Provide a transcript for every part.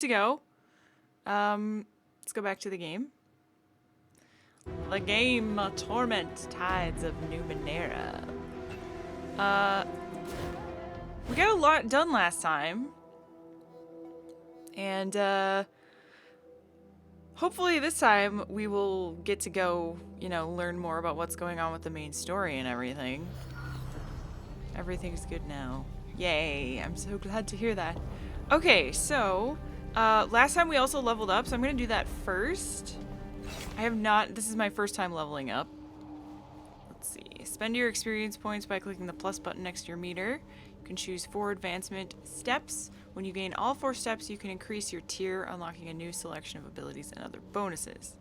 to go. Let's go back to the game. The game Torment, Tides of Numenera. We got a lot done last time. And, hopefully this time we will get to go, you know, learn more about what's going on with the main story and everything. Everything's good now. Yay, I'm so glad to hear that. Okay, so, last time we also leveled up, so I'm gonna do that first. I have not, this is my first time leveling up. Let's see, spend your experience points by clicking the plus button next to your meter. You can choose 4 advancement steps. When you gain all 4 steps, you can increase your tier, unlocking a new selection of abilities and other bonuses.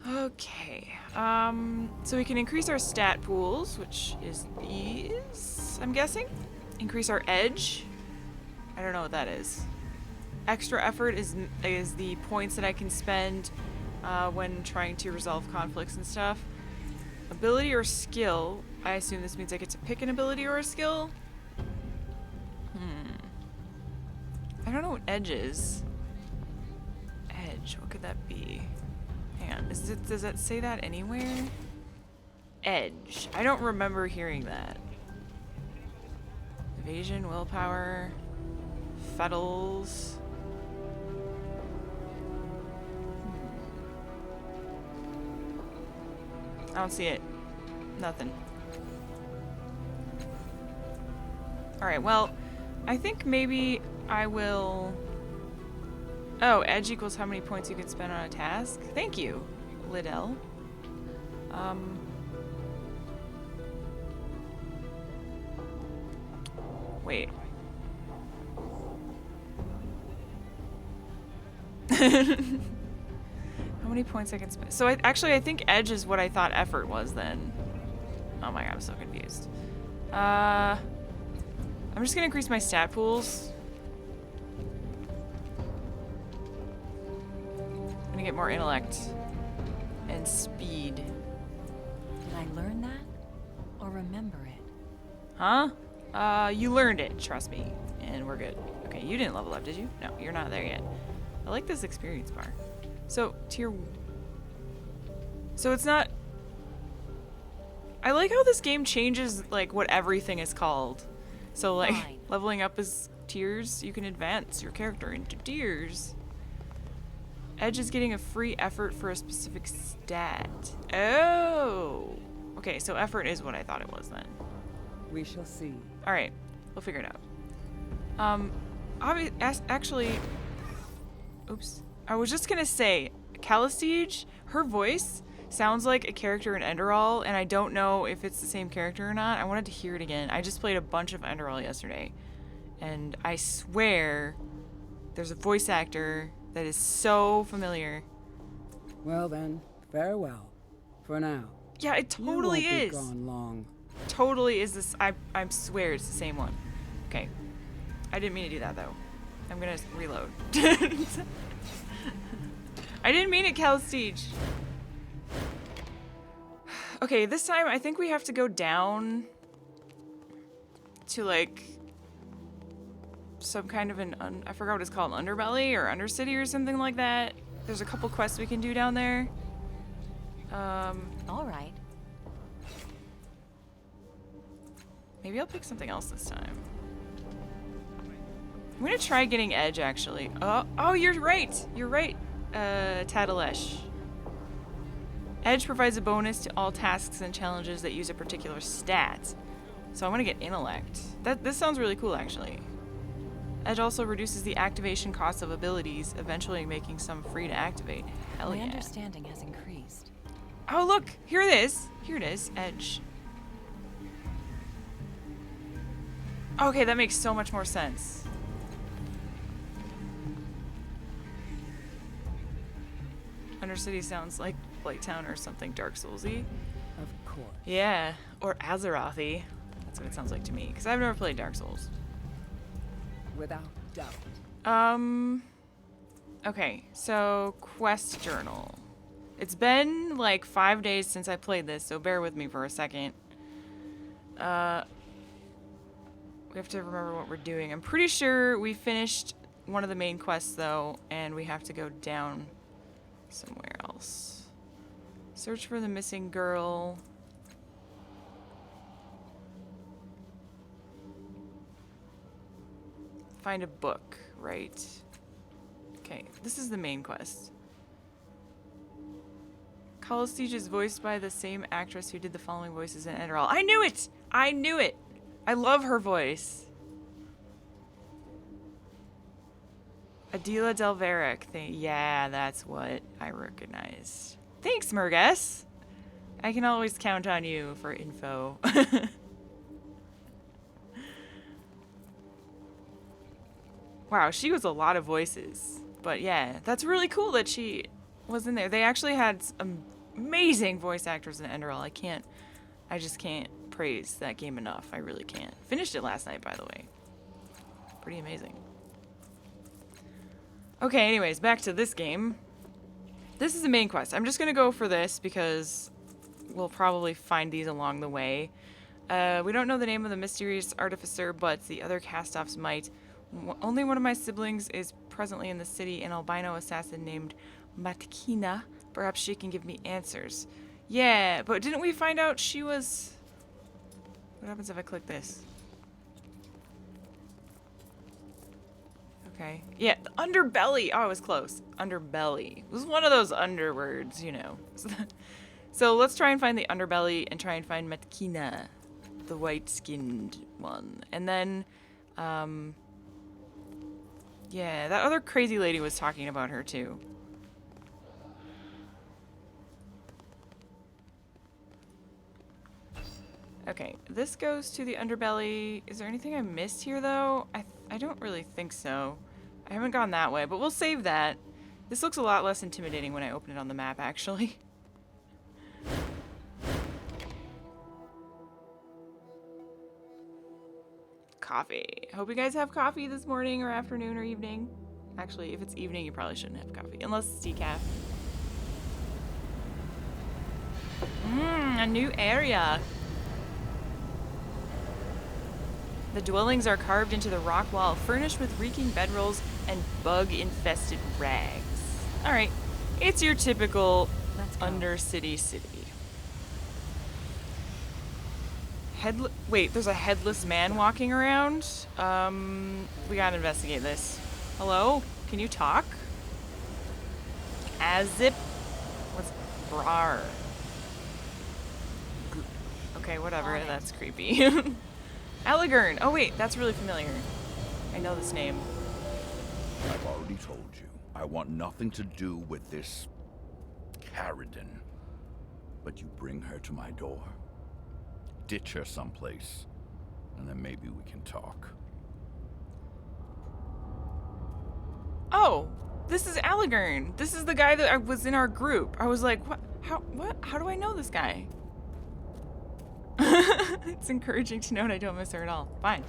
Okay, so we can increase our stat pools, which is these, I'm guessing. Increase our edge. I don't know what that is. Extra effort is the points that I can spend when trying to resolve conflicts and stuff. Ability or skill. I assume this means I get to pick an ability or a skill. I don't know what edge is. Edge, what could that be? Hang on, does that say that anywhere? Edge. I don't remember hearing that. Evasion, willpower, fettles. I don't see it. Nothing. Alright, well, I think maybe I will... Oh, edge equals how many points you can spend on a task? Thank you, Liddell. Wait. How many points I can spend? So actually I think edge is what I thought effort was then. Oh my god, I'm so confused. I'm just gonna increase my stat pools. I'm gonna get more intellect and speed. Did I learn that or remember it? Huh? You learned it, trust me, and we're good. Okay, you didn't level up, did you? No, you're not there yet. I like this experience bar. So, So it's not... I like how this game changes, like, what everything is called. So, like, Fine. leveling up is tiers. You can advance your character into tiers. Edge is getting a free effort for a specific stat. Oh! Okay, so effort is what I thought it was then. We shall see. Alright, we'll figure it out. Actually... Oops. I was just gonna say, Calistige, her voice sounds like a character in Enderal, and I don't know if it's the same character or not. I wanted to hear it again. I just played a bunch of Enderal yesterday, and I swear there's a voice actor that is so familiar. Well then, farewell. For now. Yeah, it totally you won't is. Be gone long. Totally is this. I swear it's the same one. Okay. I didn't mean to do that, though. I'm gonna reload. I didn't mean it, Calistige. Okay, this time I think we have to go down to, like, some kind of an, I forgot what it's called, underbelly or undercity or something like that. There's a couple quests we can do down there. All right. Maybe I'll pick something else this time. I'm gonna try getting Edge, actually. Oh, you're right! You're right, Tadalesh. Edge provides a bonus to all tasks and challenges that use a particular stat. So I want to get Intellect. This sounds really cool, actually. Edge also reduces the activation cost of abilities, eventually making some free to activate. Hell My yeah. understanding has increased. Oh, look! Here it is! Here it is. Edge. Okay, that makes so much more sense. Undercity sounds like Blighttown or something Dark Soulsy. Of course. Yeah, or Azerothy. That's what it sounds like to me, because I've never played Dark Souls. Without doubt. Okay, so quest journal. It's been like 5 days since I played this, so bear with me for a second. We have to remember what we're doing. I'm pretty sure we finished one of the main quests, though, and we have to go down somewhere else. Search for the missing girl. Find a book, right? Okay, this is the main quest. Callistege is voiced by the same actress who did the following voices in Enderal. I knew it! I knew it! I love her voice. Adela Del Varec. Yeah, that's what I recognized. Thanks, Murgas. I can always count on you for info. Wow, she was a lot of voices. But yeah, that's really cool that she was in there. They actually had amazing voice actors in Enderal. I just can't praise that game enough. I really can't. Finished it last night, by the way. Pretty amazing. Okay, anyways, back to this game. This is the main quest. I'm just gonna go for this because we'll probably find these along the way. We don't know the name of the mysterious artificer, but the other cast-offs might. Only one of my siblings is presently in the city, an albino assassin named Matkina. Perhaps she can give me answers. Yeah, but didn't we find out she was... What happens if I click this? Okay. Yeah, the underbelly. Oh, I was close. Underbelly. It was one of those underwords, you know. So let's try and find the underbelly and try and find Matkina, the white-skinned one. And then, yeah, that other crazy lady was talking about her, too. Okay, this goes to the underbelly. Is there anything I missed here, though? I don't really think so. I haven't gone that way, but we'll save that. This looks a lot less intimidating when I open it on the map, actually. Coffee. Hope you guys have coffee this morning or afternoon or evening. Actually, if it's evening, you probably shouldn't have coffee, unless it's decaf. A new area. The dwellings are carved into the rock wall, furnished with reeking bedrolls and bug-infested rags. Alright, it's your typical Undercity city. Wait, there's a headless man walking around? We gotta investigate this. Hello? Can you talk? Azip? What's brar? Okay, whatever, that's creepy. Allegern. Oh wait, that's really familiar. I know this name. I've already told you. I want nothing to do with this Carradine. But you bring her to my door, ditch her someplace, and then maybe we can talk. Oh, this is Allegern. This is the guy that was in our group. I was like, what? How do I know this guy? It's encouraging to know I don't miss her at all. Fine.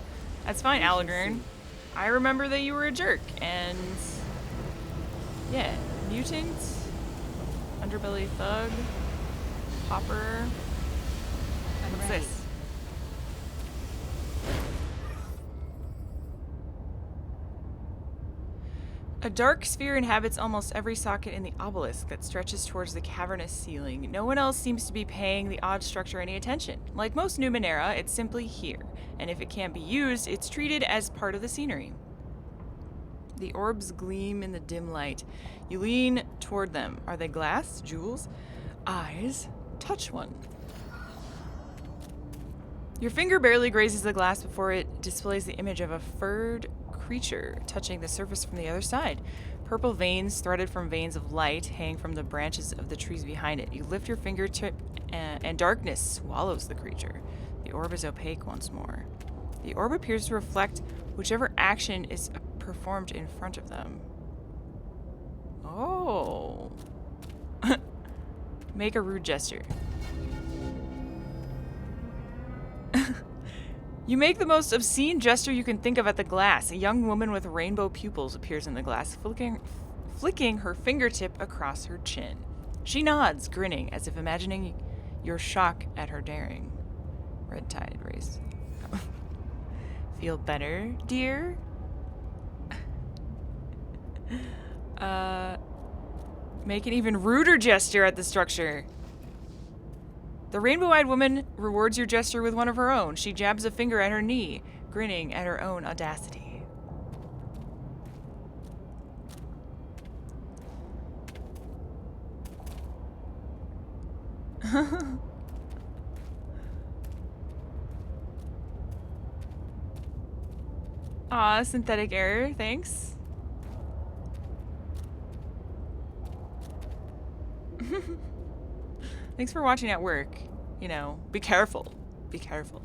That's fine, Allegern. I remember that you were a jerk, and... yeah. Mutant, underbelly thug, popper. What's this? A dark sphere inhabits almost every socket in the obelisk that stretches towards the cavernous ceiling. No one else seems to be paying the odd structure any attention. Like most Numenera, it's simply here, and if it can't be used, it's treated as part of the scenery. The orbs gleam in the dim light. You lean toward them. Are they glass? Jewels? Eyes? Touch one. Your finger barely grazes the glass before it displays the image of a furred creature touching the surface from the other side. Purple veins, threaded from veins of light, hang from the branches of the trees behind it. You lift your fingertip and darkness swallows the creature. The orb is opaque once more. The orb appears to reflect whichever action is performed in front of them. Oh. Make a rude gesture. You make the most obscene gesture you can think of at the glass. A young woman with rainbow pupils appears in the glass, flicking her fingertip across her chin. She nods, grinning, as if imagining your shock at her daring. Red tide race. Feel better, dear? Make an even ruder gesture at the structure. The rainbow-eyed woman rewards your gesture with one of her own. She jabs a finger at her knee, grinning at her own audacity. Aw, synthetic error, thanks. Thanks for watching at work. You know, be careful. Be careful.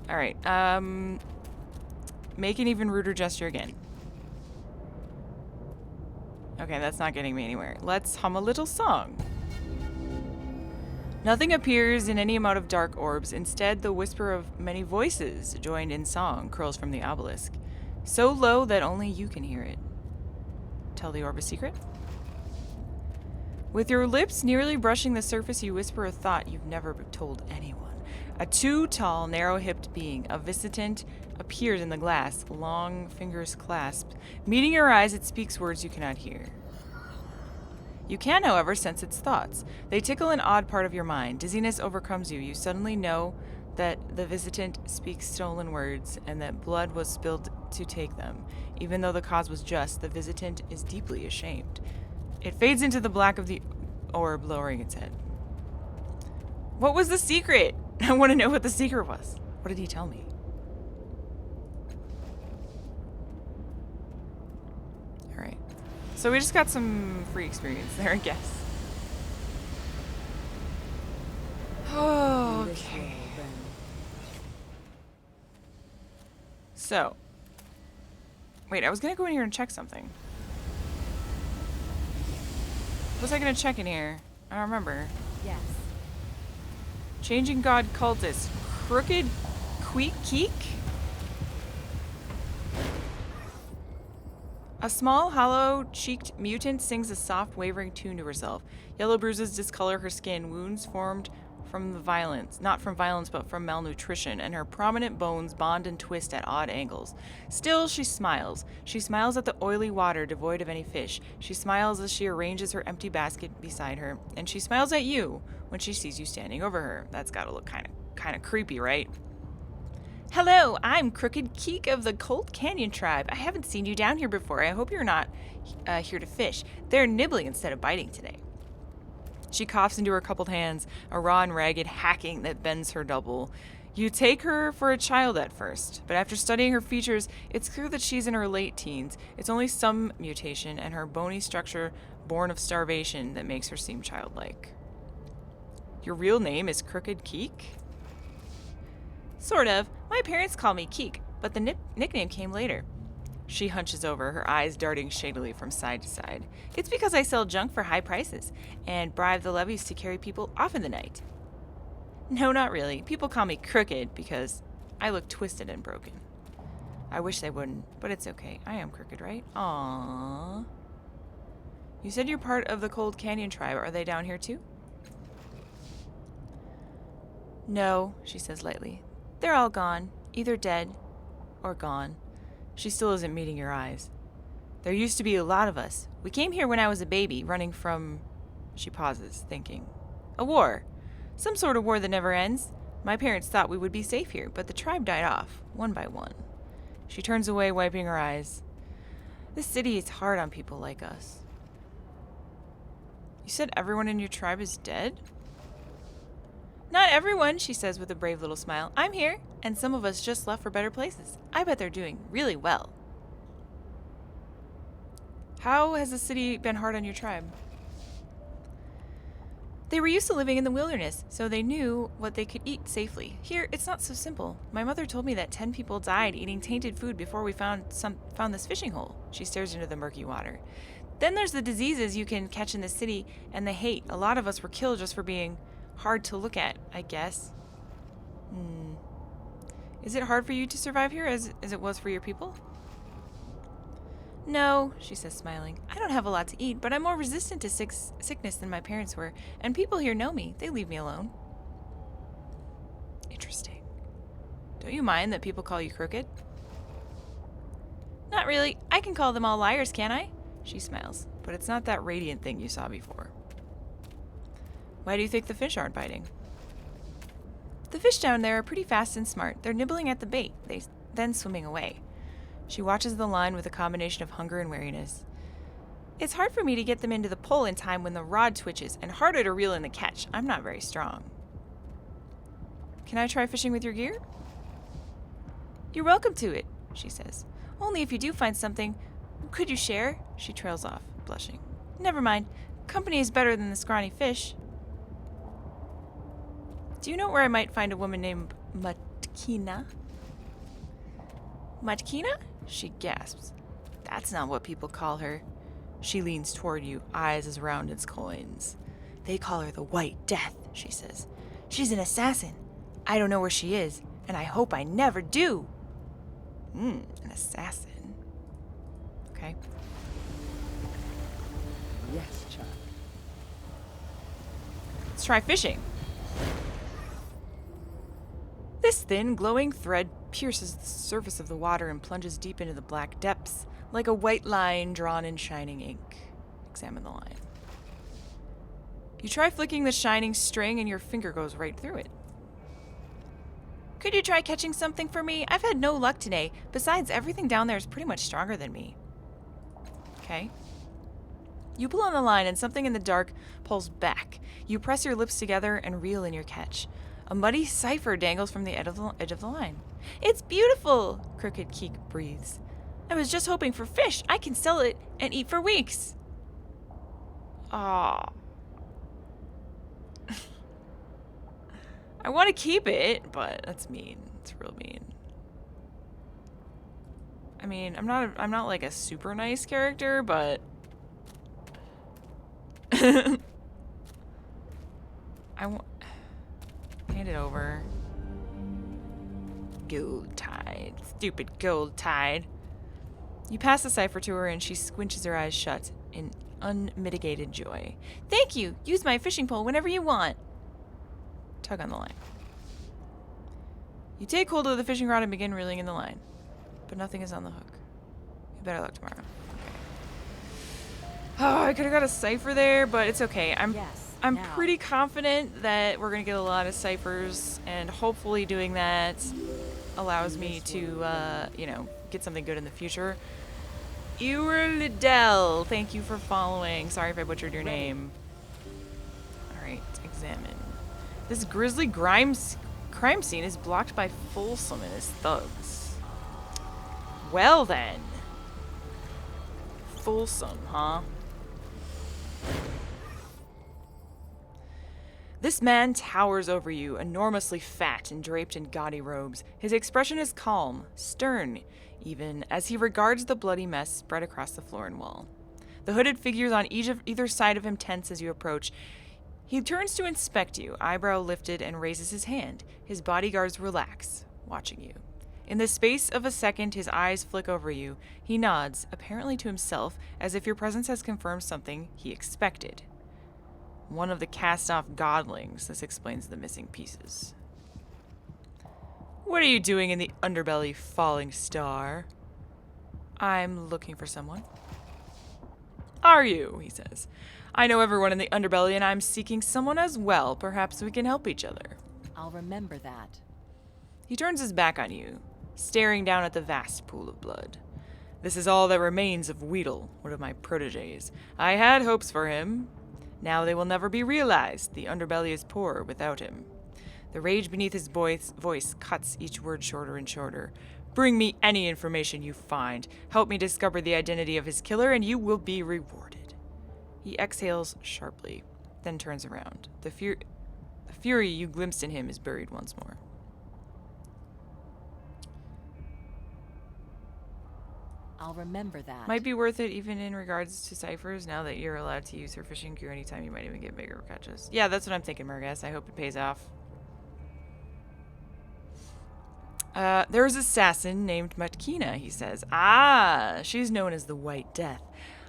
Alright, make an even ruder gesture again. Okay, that's not getting me anywhere. Let's hum a little song. Nothing appears in any amount of dark orbs. Instead, the whisper of many voices joined in song curls from the obelisk. So low that only you can hear it. Tell the orb a secret? With your lips nearly brushing the surface, you whisper a thought you've never told anyone. A too-tall, narrow-hipped being, a visitant, appears in the glass, long fingers clasped. Meeting your eyes, it speaks words you cannot hear. You can, however, sense its thoughts. They tickle an odd part of your mind. Dizziness overcomes you. You suddenly know that the visitant speaks stolen words and that blood was spilled to take them. Even though the cause was just, the visitant is deeply ashamed. It fades into the black of the orb, lowering its head. What was the secret? I want to know what the secret was. What did he tell me? Alright. So we just got some free experience there, I guess. Okay. So. Wait, I was going to go in here and check something. What was I gonna check in here? I don't remember. Yes. Changing God cultist. Crooked Keek? A small, hollow-cheeked mutant sings a soft, wavering tune to herself. Yellow bruises discolor her skin, wounds formed from the violence, not from violence, but from malnutrition, and her prominent bones bond and twist at odd angles. Still, she smiles. She smiles at the oily water devoid of any fish. She smiles as she arranges her empty basket beside her, and she smiles at you when she sees you standing over her. That's gotta look kind of creepy, right? Hello, I'm Crooked Keek of the Cold Canyon tribe. I haven't seen you down here before. I hope you're not here to fish. They're nibbling instead of biting today. She coughs into her coupled hands, a raw and ragged hacking that bends her double. You take her for a child at first, but after studying her features, it's clear that she's in her late teens. It's only some mutation and her bony structure born of starvation that makes her seem childlike. Your real name is Crooked Keek? Sort of. My parents call me Keek, but the nickname came later. She hunches over, her eyes darting shadily from side to side. It's because I sell junk for high prices and bribe the levies to carry people off in the night. No, not really. People call me Crooked because I look twisted and broken. I wish they wouldn't, but it's okay. I am crooked, right? Aww. You said you're part of the Cold Canyon tribe. Are they down here too? No, she says lightly. They're all gone. Either dead or gone. She still isn't meeting your eyes. There used to be a lot of us. We came here when I was a baby, running from... She pauses, thinking. A war. Some sort of war that never ends. My parents thought we would be safe here, but the tribe died off, one by one. She turns away, wiping her eyes. This city is hard on people like us. You said everyone in your tribe is dead? Not everyone, she says with a brave little smile. I'm here, and some of us just left for better places. I bet they're doing really well. How has the city been hard on your tribe? They were used to living in the wilderness, so they knew what they could eat safely. Here, it's not so simple. My mother told me that 10 people died eating tainted food before we found this fishing hole. She stares into the murky water. Then there's the diseases you can catch in the city, and the hate. A lot of us were killed just for being hard to look at, I guess. Is it hard for you to survive here as it was for your people? No, she says, smiling. I don't have a lot to eat, but I'm more resistant to sickness than my parents were, and people here know me. They leave me alone. Interesting. Don't you mind that people call you crooked? Not Not really. I can call them all liars, can't I? She smiles. But it's not that radiant thing you saw before. Why do you think the fish aren't biting? The fish down there are pretty fast and smart. They're nibbling at the bait, then swimming away. She watches the line with a combination of hunger and weariness. It's hard for me to get them into the pole in time when the rod twitches, and harder to reel in the catch. I'm not very strong. Can I try fishing with your gear? You're welcome to it, she says. Only if you do find something. Could you share? She trails off, blushing. Never mind. Company is better than the scrawny fish. Do you know where I might find a woman named Matkina? Matkina? She gasps. That's not what people call her. She leans toward you, eyes as round as coins. They call her the White Death, she says. She's an assassin. I don't know where she is, and I hope I never do. An assassin. Okay. Yes, child. Let's try fishing. This thin, glowing thread pierces the surface of the water and plunges deep into the black depths, like a white line drawn in shining ink. Examine the line. You try flicking the shining string and your finger goes right through it. Could you try catching something for me? I've had no luck today. Besides, everything down there is pretty much stronger than me. Okay. You pull on the line and something in the dark pulls back. You press your lips together and reel in your catch. A muddy cipher dangles from the edge of the line. It's beautiful, Crooked Keek breathes. I was just hoping for fish. I can sell it and eat for weeks. Aw. I want to keep it, but that's mean. It's real mean. I mean, I'm not like a super nice character, but I want. Hand it over. Gold Tide. Stupid Gold Tide. You pass the cipher to her and she squinches her eyes shut in unmitigated joy. Thank you. Use my fishing pole whenever you want. Tug on the line. You take hold of the fishing rod and begin reeling in the line. But nothing is on the hook. You better luck tomorrow. Okay. Oh, I could have got a cipher there, but it's okay. I'm pretty confident that we're going to get a lot of ciphers, and hopefully doing that allows me to, get something good in the future. Ewer Liddell, thank you for following. Sorry if I butchered your name. Alright, examine. This grisly crime scene is blocked by Folsom and his thugs. Well then. Folsom, huh? This man towers over you, enormously fat and draped in gaudy robes. His expression is calm, stern, even, as he regards the bloody mess spread across the floor and wall. The hooded figures on either side of him tense as you approach. He turns to inspect you, eyebrow lifted, and raises his hand. His bodyguards relax, watching you. In the space of a second, his eyes flick over you. He nods, apparently to himself, as if your presence has confirmed something he expected. One of the cast-off godlings. This explains the missing pieces. What are you doing in the underbelly, falling star? I'm looking for someone. Are you? He says. I know everyone in the underbelly and I'm seeking someone as well. Perhaps we can help each other. I'll remember that. He turns his back on you, staring down at the vast pool of blood. This is all that remains of Weedle, one of my proteges. I had hopes for him. Now they will never be realized. The underbelly is poor without him. The rage beneath his voice cuts each word shorter and shorter. Bring me any information you find. Help me discover the identity of his killer, and you will be rewarded. He exhales sharply, then turns around. The fury you glimpsed in him is buried once more. I'll remember that. Might be worth it even in regards to ciphers, now that you're allowed to use her fishing gear anytime. You might even get bigger catches. Yeah, that's what I'm thinking, Murgas. I hope it pays off. There's an assassin named Matkina, he says. Ah, she's known as the White Death.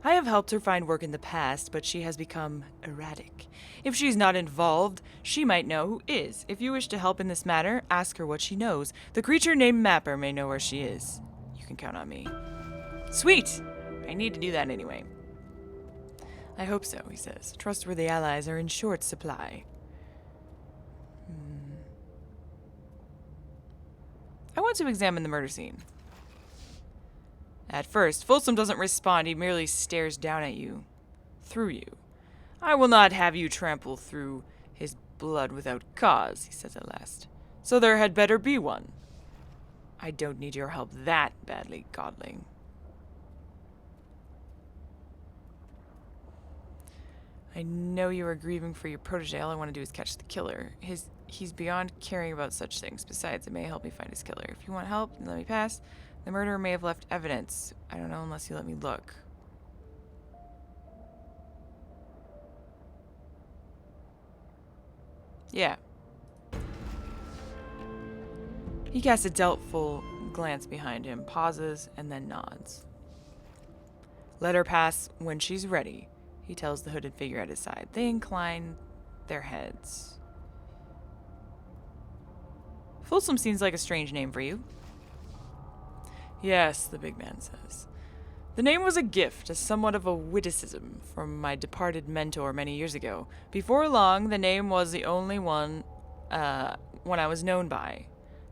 I have helped her find work in the past, but she has become erratic. If she's not involved, she might know who is. If you wish to help in this matter, ask her what she knows. The creature named Mapper may know where she is. You can count on me. Sweet! I need to do that anyway. I hope so, he says. Trustworthy allies are in short supply. I want to examine the murder scene. At first, Folsom doesn't respond. He merely stares down at you. Through you. I will not have you trample through his blood without cause, he says at last. So there had better be one. I don't need your help that badly, godling. I know you are grieving for your protege. All I want to do is catch the killer. He's beyond caring about such things. Besides, it may help me find his killer. If you want help, then let me pass. The murderer may have left evidence. I don't know unless you let me look. Yeah. He casts a doubtful glance behind him, pauses, and then nods. Let her pass when she's ready, he tells the hooded figure at his side. They incline their heads. Folsom seems like a strange name for you. Yes, the big man says. The name was a gift, a somewhat of a witticism from my departed mentor many years ago. Before long, the name was the only one I was known by.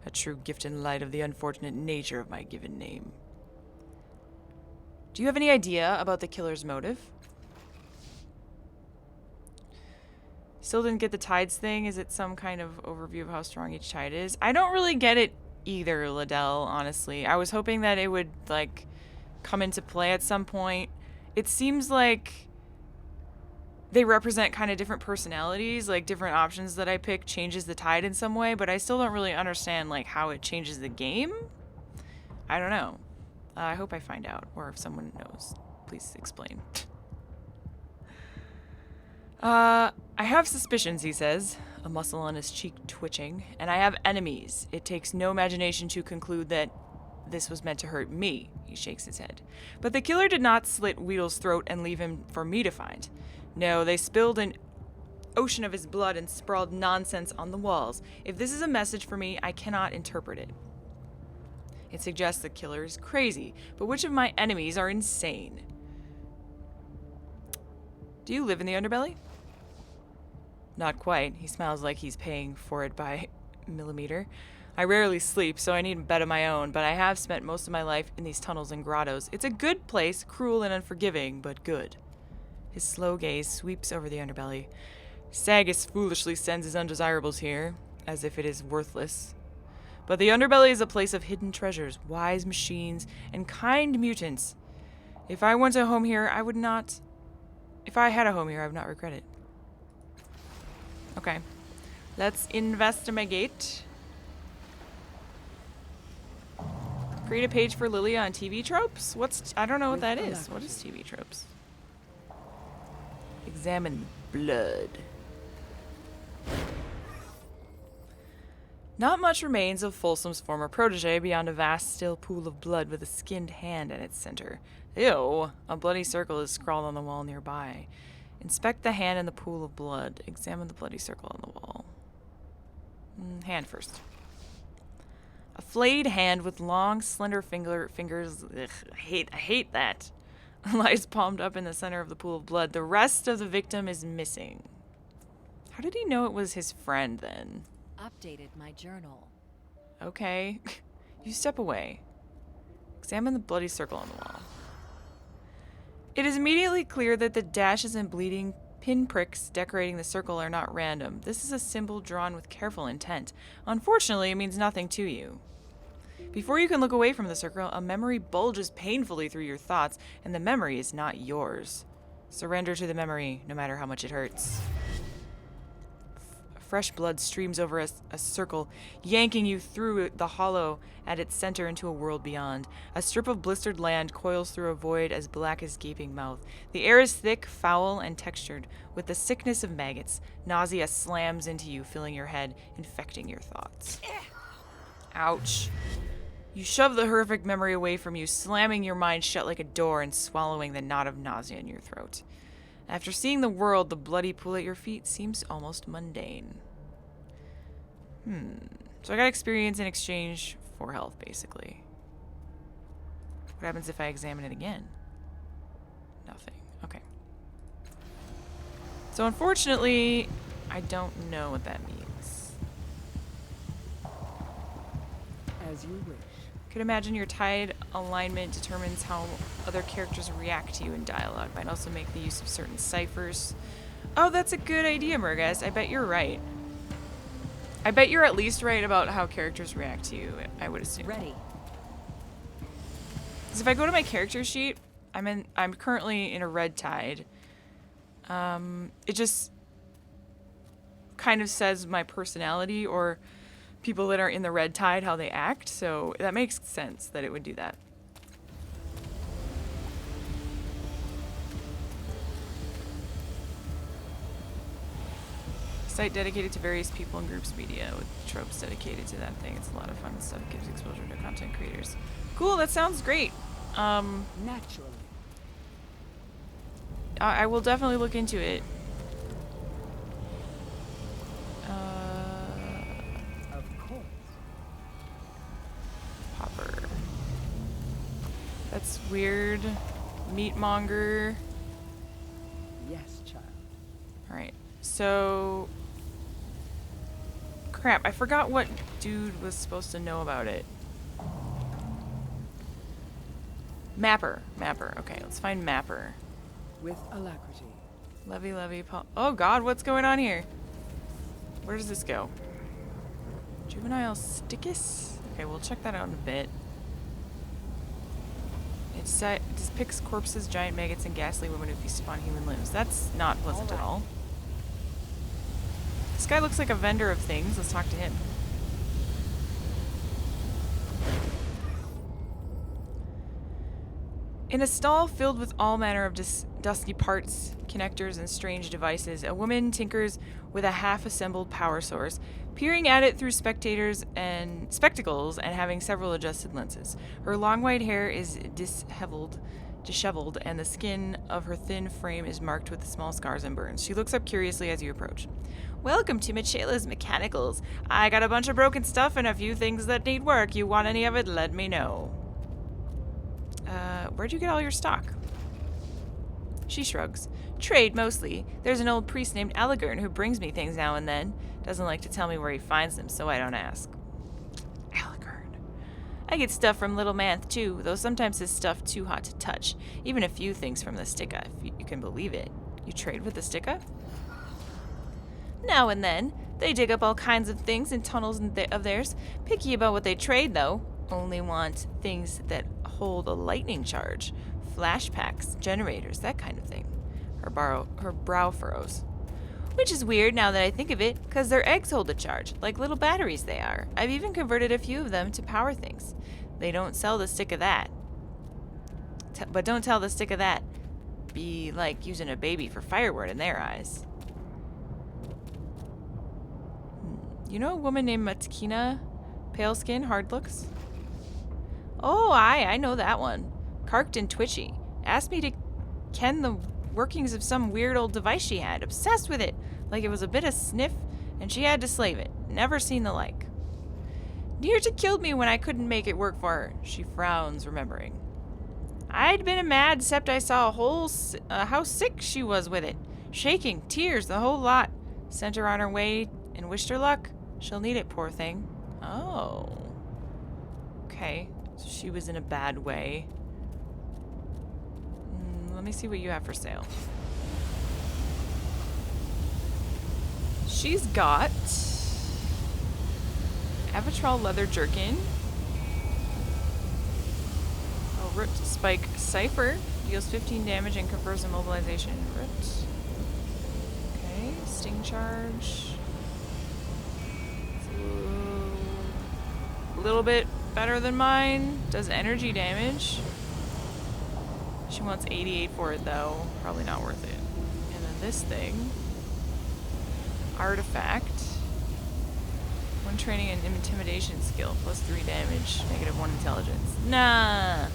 A true gift in light of the unfortunate nature of my given name. Do you have any idea about the killer's motive? Still didn't get the tides thing. Is it some kind of overview of how strong each tide is? I don't really get it either, Liddell, honestly. I was hoping that it would, like, come into play at some point. It seems like they represent kind of different personalities, like different options that I pick changes the tide in some way, but I still don't really understand, like, how it changes the game. I don't know. I hope I find out, or if someone knows, please explain. I have suspicions, he says, a muscle on his cheek twitching, and I have enemies. It takes no imagination to conclude that this was meant to hurt me, he shakes his head. But the killer did not slit Weedle's throat and leave him for me to find. No, they spilled an ocean of his blood and sprawled nonsense on the walls. If this is a message for me, I cannot interpret it. It suggests the killer is crazy, but which of my enemies are insane? Do you live in the underbelly? Not quite. He smiles like he's paying for it by millimeter. I rarely sleep, so I need a bed of my own, but I have spent most of my life in these tunnels and grottos. It's a good place, cruel and unforgiving, but good. His slow gaze sweeps over the underbelly. Sagus foolishly sends his undesirables here, as if it is worthless. But the underbelly is a place of hidden treasures, wise machines, and kind mutants. If I went a home here, I would not... If I had a home here, I would not regret it. Okay. Let's investigate. Create a page for Lilia on TV tropes? I don't know what that is. What is TV tropes? Examine blood. Not much remains of Folsom's former protege beyond a vast still pool of blood with a skinned hand in its center. Ew! A bloody circle is scrawled on the wall nearby. Inspect the hand in the pool of blood. Examine the bloody circle on the wall. Hand first. A flayed hand with long, slender fingers. Ugh, I hate that. Lies palmed up in the center of the pool of blood. The rest of the victim is missing. How did he know it was his friend then? Updated my journal. Okay. You step away. Examine the bloody circle on the wall. It is immediately clear that the dashes and bleeding pinpricks decorating the circle are not random. This is a symbol drawn with careful intent. Unfortunately, it means nothing to you. Before you can look away from the circle, a memory bulges painfully through your thoughts, and the memory is not yours. Surrender to the memory, no matter how much it hurts. Fresh blood streams over a circle, yanking you through the hollow at its center into a world beyond. A strip of blistered land coils through a void as black as gaping mouth. The air is thick, foul, and textured, with the sickness of maggots. Nausea slams into you, filling your head, infecting your thoughts. Ouch. You shove the horrific memory away from you, slamming your mind shut like a door and swallowing the knot of nausea in your throat. After seeing the world, the bloody pool at your feet seems almost mundane. So I got experience in exchange for health, basically. What happens if I examine it again? Nothing. Okay. So unfortunately, I don't know what that means. As you wish. Could imagine your tide alignment determines how other characters react to you in dialogue. Might also make the use of certain ciphers. Oh, that's a good idea, Murgas. I bet you're right. I bet you're at least right about how characters react to you, I would assume. Ready. Because if I go to my character sheet, I'm currently in a red tide. It just kind of says my personality or people that are in the red tide, how they act. So that makes sense that it would do that. Site dedicated to various people and groups media with tropes dedicated to that thing. It's a lot of fun stuff. Gives exposure to content creators. Cool, that sounds great. Naturally. I will definitely look into it. Of course. Popper. That's weird. Meatmonger. Yes, child. Alright, so... Crap, I forgot what dude was supposed to know about it. Mapper. Okay, let's find Mapper. With alacrity. Levy, oh god, what's going on here? Where does this go? Juvenile Stickus? Okay, we'll check that out in a bit. It depicts corpses, giant maggots, and ghastly women who feast upon human limbs. That's not pleasant at all. This guy looks like a vendor of things. Let's talk to him. In a stall filled with all manner of dusty parts, connectors, and strange devices, a woman tinkers with a half-assembled power source, peering at it through spectacles and having several adjusted lenses. Her long white hair is disheveled, and the skin of her thin frame is marked with small scars and burns. She looks up curiously as you approach. Welcome to Michela's Mechanicals. I got a bunch of broken stuff and a few things that need work. You want any of it? Let me know. Where'd you get all your stock? She shrugs. Trade, mostly. There's an old priest named Eligern who brings me things now and then. Doesn't like to tell me where he finds them, so I don't ask. Eligern. I get stuff from Little Manth, too, though sometimes his stuff too hot to touch. Even a few things from the Sticka, if you can believe it. You trade with the Sticka? Now and then. They dig up all kinds of things in tunnels of theirs. Picky about what they trade, though. Only want things that hold a lightning charge. Flash packs, generators, that kind of thing. Her brow furrows. Which is weird now that I think of it, because their eggs hold a charge, like little batteries they are. I've even converted a few of them to power things. They don't sell the stick of that. But don't tell the stick of that. Be like using a baby for firewood in their eyes. You know a woman named Matkina? Pale skin, hard looks? Oh, I know that one. Carked and twitchy. Asked me to ken the workings of some weird old device she had. Obsessed with it. Like it was a bit of sniff, and she had to slave it. Never seen the like. Near to killed me when I couldn't make it work for her. She frowns, remembering. I'd been mad, except I saw how sick she was with it. Shaking, tears, the whole lot. Sent her on her way and wished her luck. She'll need it, poor thing. Oh. Okay. So she was in a bad way. Let me see what you have for sale. She's got Avitral leather jerkin. A ripped spike cipher. Deals 15 damage and confers immobilization. Ripped. Okay, sting charge. A little bit better than mine. Does energy damage. She wants 88 for it though. Probably not worth it. And then this thing. Artifact. 1 training and intimidation skill. Plus 3 damage. -1 intelligence. Nah.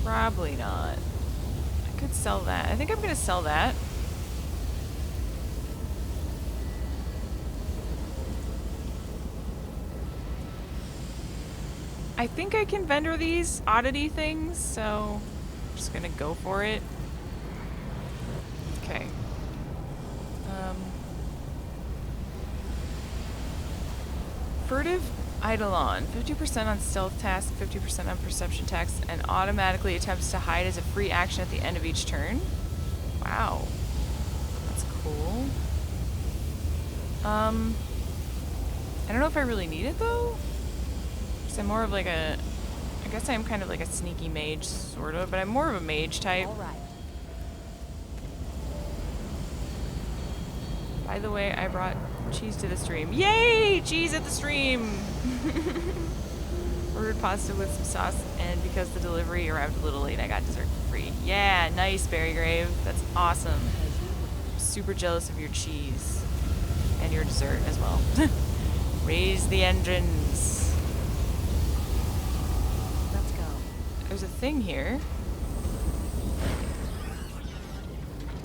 Probably not. I could sell that. I think I'm gonna sell that. I think I can vendor these oddity things, so I'm just gonna go for it. Okay. Furtive Eidolon. 50% on stealth task, 50% on perception task, and automatically attempts to hide as a free action at the end of each turn. Wow. That's cool. I don't know if I really need it though. Because I'm more of like a... I guess I'm kind of like a sneaky mage, sort of, but I'm more of a mage type. All right. By the way, I brought cheese to the stream. Yay! Cheese at the stream! Ordered pasta with some sauce, and because the delivery arrived a little late, I got dessert for free. Yeah, nice, Berrygrave. That's awesome. Super jealous of your cheese. And your dessert as well. Raise the engines. Let's go. There's a thing here.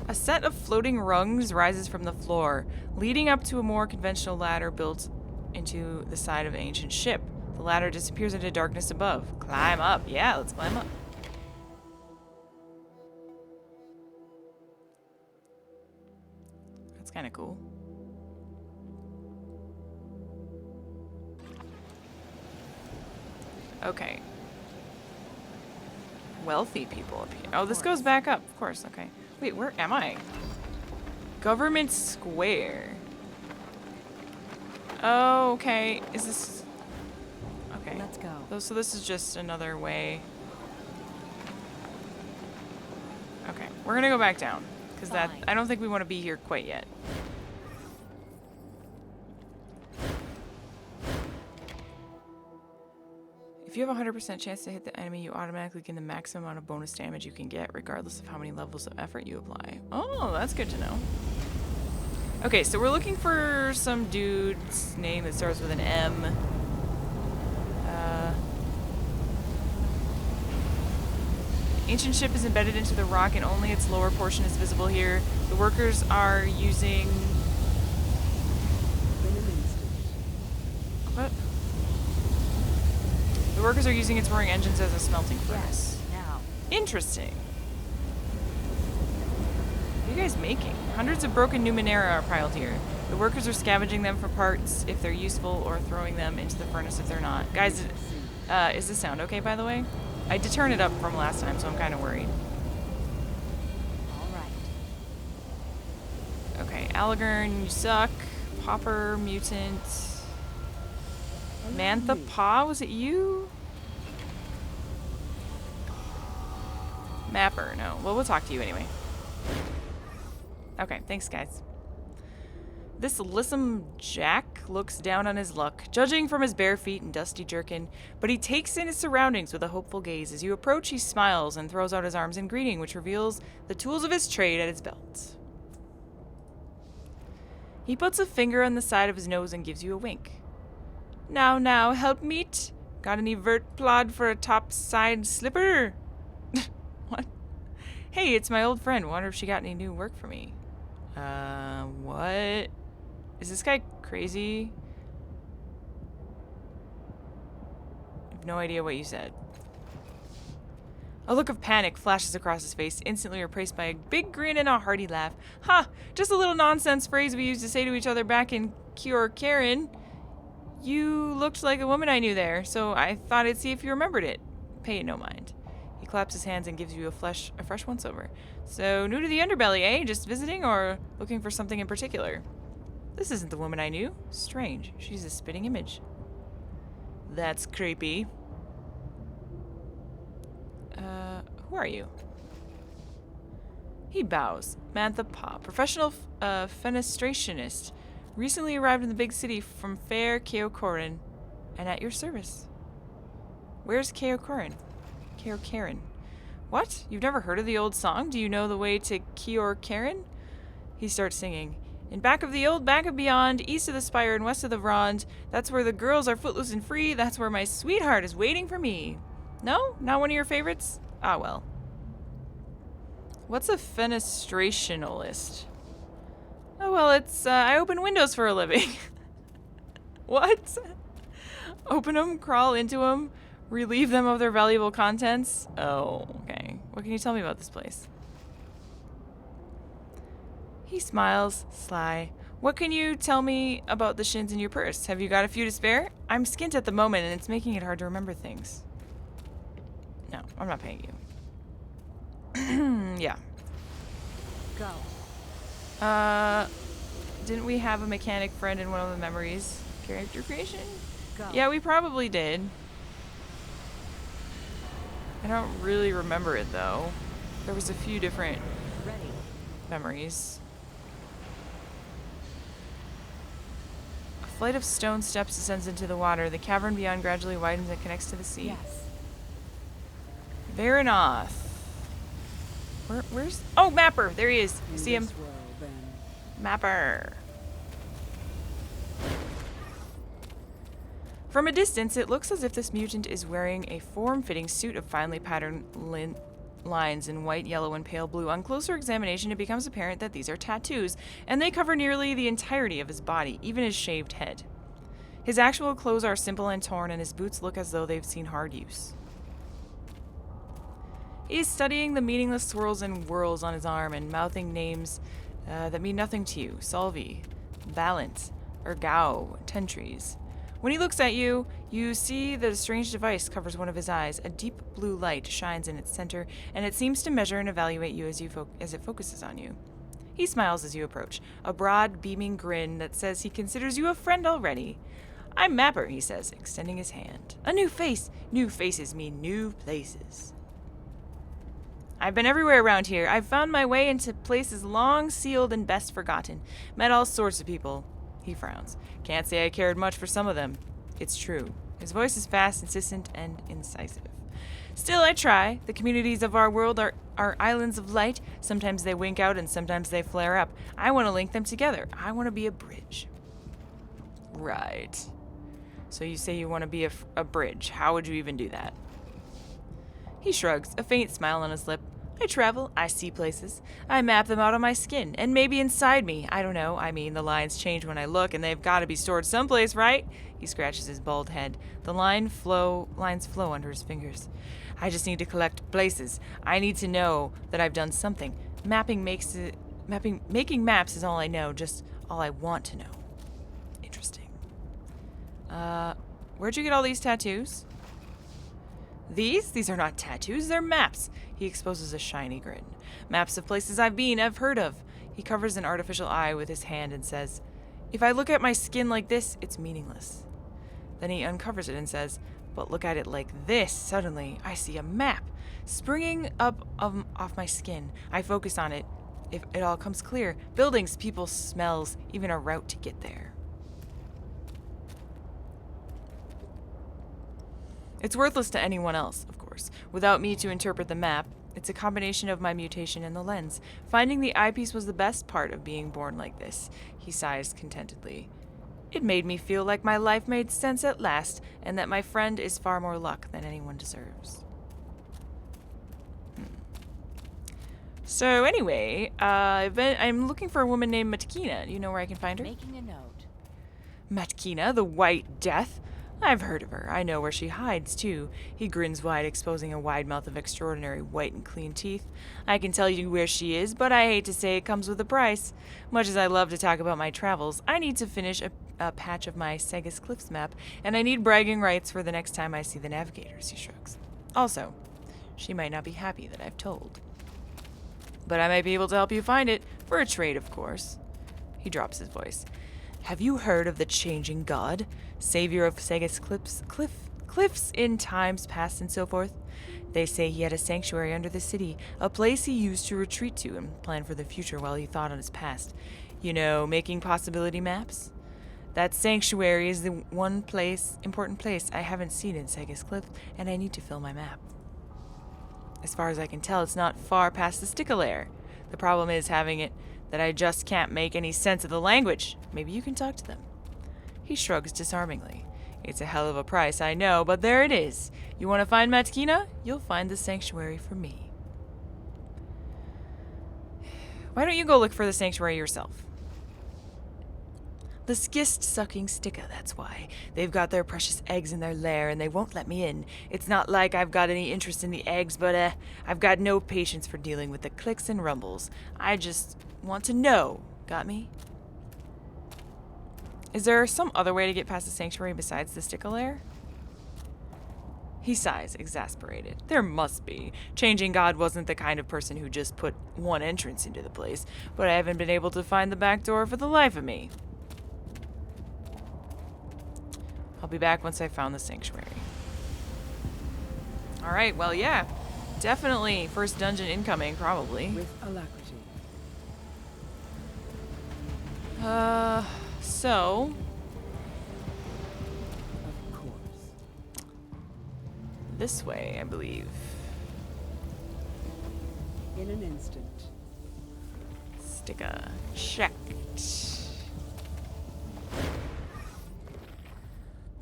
A set of floating rungs rises from the floor, leading up to a more conventional ladder built into the side of an ancient ship. The ladder disappears into darkness above. Climb up. Yeah, let's climb up. That's kind of cool. Okay. Wealthy people up here. Oh, this goes back up. Of course, okay. Wait, where am I? Government Square. Oh, okay. Is this... Okay. Let's go. So this is just another way. Okay, we're gonna go back down. Because that... Fine. I don't think we want to be here quite yet. If you have a 100% chance to hit the enemy, you automatically gain the maximum amount of bonus damage you can get, regardless of how many levels of effort you apply. Oh, that's good to know. Okay, so we're looking for some dude's name that starts with an M. Ancient ship is embedded into the rock, and only its lower portion is visible here. The workers are using... What? The workers are using its roaring engines as a smelting furnace. Yes, now. Interesting. What are you guys making? Hundreds of broken Numenera are piled here. The workers are scavenging them for parts if they're useful, or throwing them into the furnace if they're not. Guys, is this sound okay, by the way? I did turn it up from last time, so I'm kind of worried. All right. Okay, Allegern, you suck. Popper, mutant. Mantha Paw, was it you? Mapper, no. Well, we'll talk to you anyway. Okay, thanks, guys. This lissom Jack looks down on his luck, judging from his bare feet and dusty jerkin, but he takes in his surroundings with a hopeful gaze. As you approach, he smiles and throws out his arms in greeting, which reveals the tools of his trade at his belt. He puts a finger on the side of his nose and gives you a wink. Now, help meet. Got any vert plod for a top side slipper? What? Hey, it's my old friend. Wonder if she got any new work for me. What? Is this guy crazy? I have no idea what you said. A look of panic flashes across his face, instantly replaced by a big grin and a hearty laugh. Ha! Just a little nonsense phrase we used to say to each other back in Cure Karen. You looked like a woman I knew there, so I thought I'd see if you remembered it. Pay it no mind. He claps his hands and gives you a fresh once-over. So, new to the underbelly, eh? Just visiting, or looking for something in particular? This isn't the woman I knew. Strange. She's a spitting image. That's creepy. Who are you? He bows. Mantha Paw, professional fenestrationist. Recently arrived in the big city from fair Keokorin, and at your service. Where's Keokorin? Keokarin. What? You've never heard of the old song? Do you know the way to Keokarin? He starts singing. In back of the old, back of beyond, east of the spire and west of the Rond, that's where the girls are footloose and free, that's where my sweetheart is waiting for me. No? Not one of your favorites? Ah, well. What's a fenestrationalist? Oh, well, it's, I open windows for a living. What? Open them, crawl into them, Relieve them of their valuable contents? Oh, okay. What can you tell me about this place? He smiles, sly. What can you tell me about the shins in your purse? Have you got a few to spare? I'm skint at the moment and it's making it hard to remember things. No, I'm not paying you. Yeah. Go. Didn't we have a mechanic friend in one of the memories? Character creation? Go. Yeah, we probably did. I don't really remember it though. There was a few different Ready. memories. A flight of stone steps descends into the water. The cavern beyond gradually widens and connects to the sea. Yes. Varanoth. Where's... Oh, Mapper! There he is. In See him? this world, then. Mapper. From a distance, it looks as if this mutant is wearing a form-fitting suit of finely patterned lines in white, yellow, and pale blue. On closer examination, it becomes apparent that these are tattoos, and they cover nearly the entirety of his body, even his shaved head. His actual clothes are simple and torn, and his boots look as though they've seen hard use. He is studying the meaningless swirls and whirls on his arm and mouthing names that mean nothing to you. Solvi, Valent, Ergao, Tentries. When he looks at you, you see that a strange device covers one of his eyes. A deep blue light shines in its center, and it seems to measure and evaluate you as it focuses on you. He smiles as you approach, a broad, beaming grin that says he considers you a friend already. I'm Mapper, he says, extending his hand. A new face. New faces mean new places. I've been everywhere around here. I've found my way into places long sealed and best forgotten. Met all sorts of people. He frowns. Can't say I cared much for some of them. It's true. His voice is fast, insistent, and incisive. Still, I try. The communities of our world are islands of light. Sometimes they wink out and sometimes they flare up. I want to link them together. I want to be a bridge. Right. So you say you want to be a bridge. How would you even do that? He shrugs, a faint smile on his lip. I travel, I see places, I map them out on my skin, and maybe inside me, I don't know, I mean, the lines change when I look, and they've got to be stored someplace, right? He scratches his bald head. The lines flow under his fingers. I just need to collect places. I need to know that I've done something. Making maps is all I know, just all I want to know. Interesting. Where'd you get all these tattoos? These are not tattoos, they're maps. He exposes a shiny grin. Maps of places I've been, I've heard of. He covers an artificial eye with his hand and says, if I look at my skin like this, it's meaningless. Then he uncovers it and says, but look at it like this. Suddenly, I see a map springing up off my skin. I focus on it. If it all comes clear. Buildings, people, smells, even a route to get there. It's worthless to anyone else, of course. Without me to interpret the map, it's a combination of my mutation and the lens. Finding the eyepiece was the best part of being born like this. He sighs contentedly. It made me feel like my life made sense at last, and that my friend is far more luck than anyone deserves. So anyway, I'm looking for a woman named Matkina. Do you know where I can find her? Making a note. Matkina, the White Death? I've heard of her. I know where she hides, too. He grins wide, exposing a wide mouth of extraordinary white and clean teeth. I can tell you where she is, but I hate to say it comes with a price. Much as I love to talk about my travels, I need to finish a patch of my Segas Cliffs map, and I need bragging rights for the next time I see the navigators, he shrugs. Also, she might not be happy that I've told. But I might be able to help you find it, for a trade, of course. He drops his voice. Have you heard of the Changing God? Savior of Segas cliffs in times past and so forth? They say he had a sanctuary under the city, a place he used to retreat to and plan for the future while he thought on his past. You know, making possibility maps? That sanctuary is the one important place I haven't seen in Segas Cliff, and I need to fill my map. As far as I can tell, it's not far past the Stickalair. The problem is having it that I just can't make any sense of the language. Maybe you can talk to them. He shrugs disarmingly. It's a hell of a price, I know, but there it is. You want to find Matkina? You'll find the sanctuary for me. Why don't you go look for the sanctuary yourself? The schist-sucking sticka, that's why. They've got their precious eggs in their lair, and they won't let me in. It's not like I've got any interest in the eggs, but, I've got no patience for dealing with the clicks and rumbles. I just want to know. Got me? Is there some other way to get past the sanctuary besides the sticka lair? He sighs, exasperated. There must be. Changing God wasn't the kind of person who just put one entrance into the place, but I haven't been able to find the back door for the life of me. I'll be back once I've found the sanctuary. Alright, well, yeah. Definitely first dungeon incoming, probably. With alacrity. So... Of course. this way, I believe. In an instant. Sticka. Checked.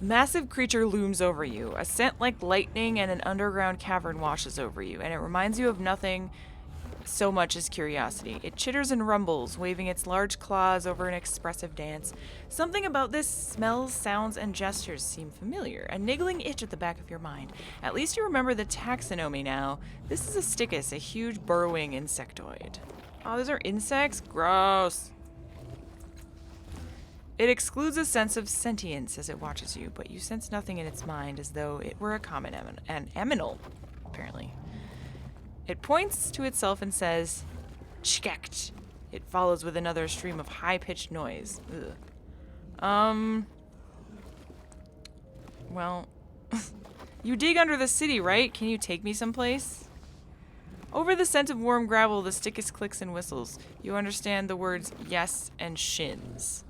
Massive creature looms over you. A scent like lightning and an underground cavern washes over you, and it reminds you of nothing so much as curiosity. It chitters and rumbles, waving its large claws over an expressive dance. Something about this smells, sounds, and gestures seem familiar, a niggling itch at the back of your mind. At least you remember the taxonomy now. This is a stickus, a huge burrowing insectoid. Oh, those are insects? Gross. It excludes a sense of sentience as it watches you, but you sense nothing in its mind, as though it were a common aminal, apparently. It points to itself and says, "Chkekt." It follows with another stream of high-pitched noise. Ugh. Well, you dig under the city, right? Can you take me someplace? Over the scent of warm gravel, the stickus clicks and whistles. You understand the words yes and shins.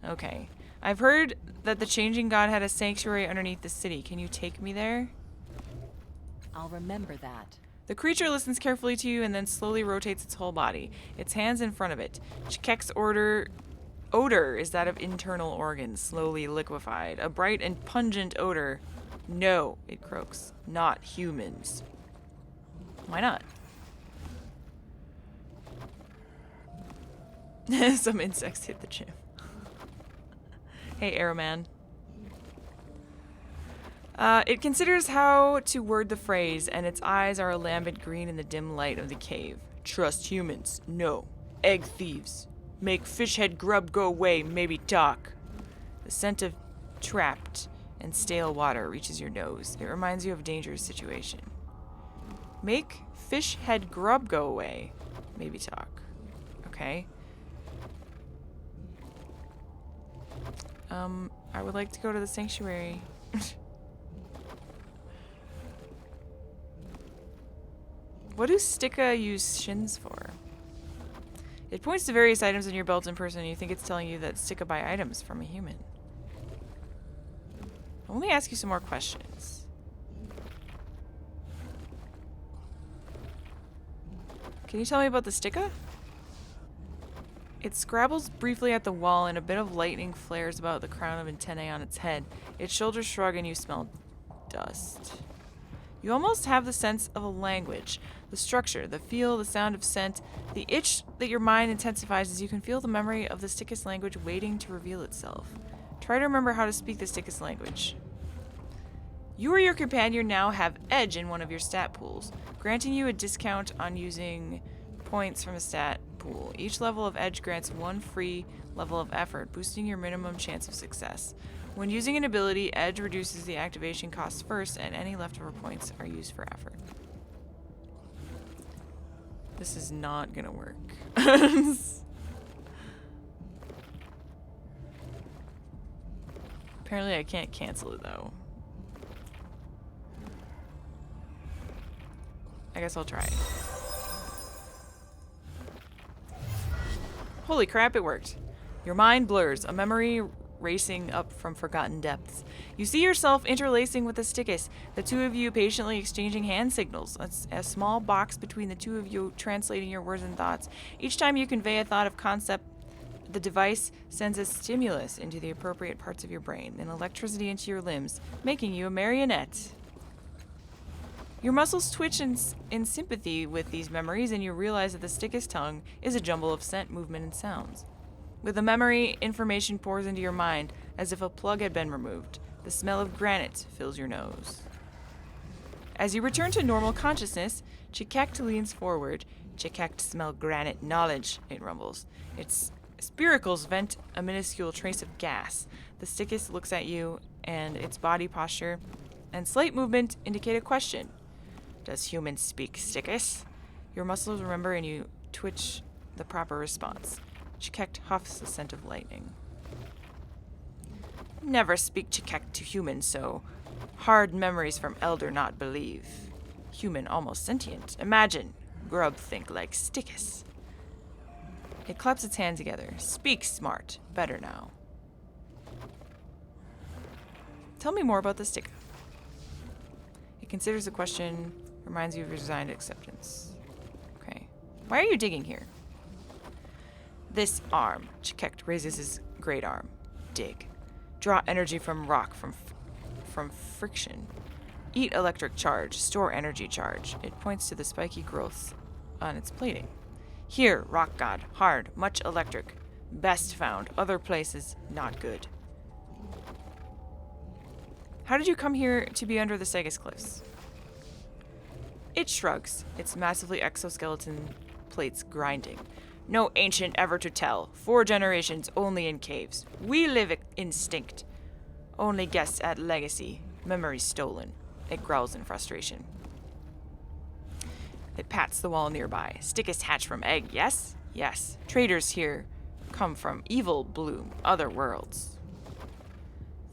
Okay. I've heard that the Changing God had a sanctuary underneath the city. Can you take me there? I'll remember that. The creature listens carefully to you and then slowly rotates its whole body, its hands in front of it. Chkek's odor is that of internal organs, slowly liquefied. A bright and pungent odor. No, it croaks. Not humans. Why not? Some insects hit the gym. Hey, Arrowman. It considers how to word the phrase, and its eyes are a lambent green in the dim light of the cave. Trust humans. No. Egg thieves. Make fishhead grub go away, maybe talk. The scent of trapped and stale water reaches your nose. It reminds you of a dangerous situation. Make fishhead grub go away, maybe talk. Okay. I would like to go to the sanctuary. What do sticka use shins for? It points to various items in your belt in person, and you think it's telling you that sticka buy items from a human. Let me ask you some more questions. Can you tell me about the sticka? It scrabbles briefly at the wall, and a bit of lightning flares about the crown of antennae on its head. Its shoulders shrug, and you smell dust. You almost have the sense of a language. The structure, the feel, the sound of scent, the itch that your mind intensifies as you can feel the memory of the stickus language waiting to reveal itself. Try to remember how to speak the stickus language. You or your companion now have edge in one of your stat pools, granting you a discount on using points from a stat pool. Each level of edge grants one free level of effort, boosting your minimum chance of success. When using an ability, edge reduces the activation cost first, and any leftover points are used for effort. This is not gonna work. Apparently I can't cancel it though. I guess I'll try it. Holy crap, it worked. Your mind blurs, a memory racing up from forgotten depths. You see yourself interlacing with the stickus, the two of you patiently exchanging hand signals, a small box between the two of you translating your words and thoughts. Each time you convey a thought of concept, the device sends a stimulus into the appropriate parts of your brain and electricity into your limbs, making you a marionette. Your muscles twitch in sympathy with these memories, and you realize that the stickus tongue is a jumble of scent, movement, and sounds. With the memory, information pours into your mind as if a plug had been removed. The smell of granite fills your nose. As you return to normal consciousness, Chikekt leans forward. Chikekt smell granite knowledge, it rumbles. Its spiracles vent a minuscule trace of gas. The Stickis looks at you, and its body posture and slight movement indicate a question. Does humans speak Stickis? Your muscles remember and you twitch the proper response. Chikekt huffs the scent of lightning. Never speak Chikekt to humans, so hard memories from elder not believe. Human almost sentient. Imagine. Grub think like Stickis. It claps its hands together. Speak smart. Better now. Tell me more about the Sticka. It considers the question, reminds you of resigned acceptance. Okay. Why are you digging here? This arm. Chikekt raises his great arm. Dig. Draw energy from rock, from friction. Eat electric charge. Store energy charge. It points to the spiky growths on its plating. Here, rock god. Hard. Much electric. Best found. Other places, not good. How did you come here to be under the Sagus Cliffs? It shrugs, its massively exoskeleton plates grinding. No ancient ever to tell. 4 generations only in caves. We live instinct. Only guess at legacy. Memory stolen. It growls in frustration. It pats the wall nearby. Stickis hatch from egg, yes? Yes. Traders here come from evil bloom, other worlds.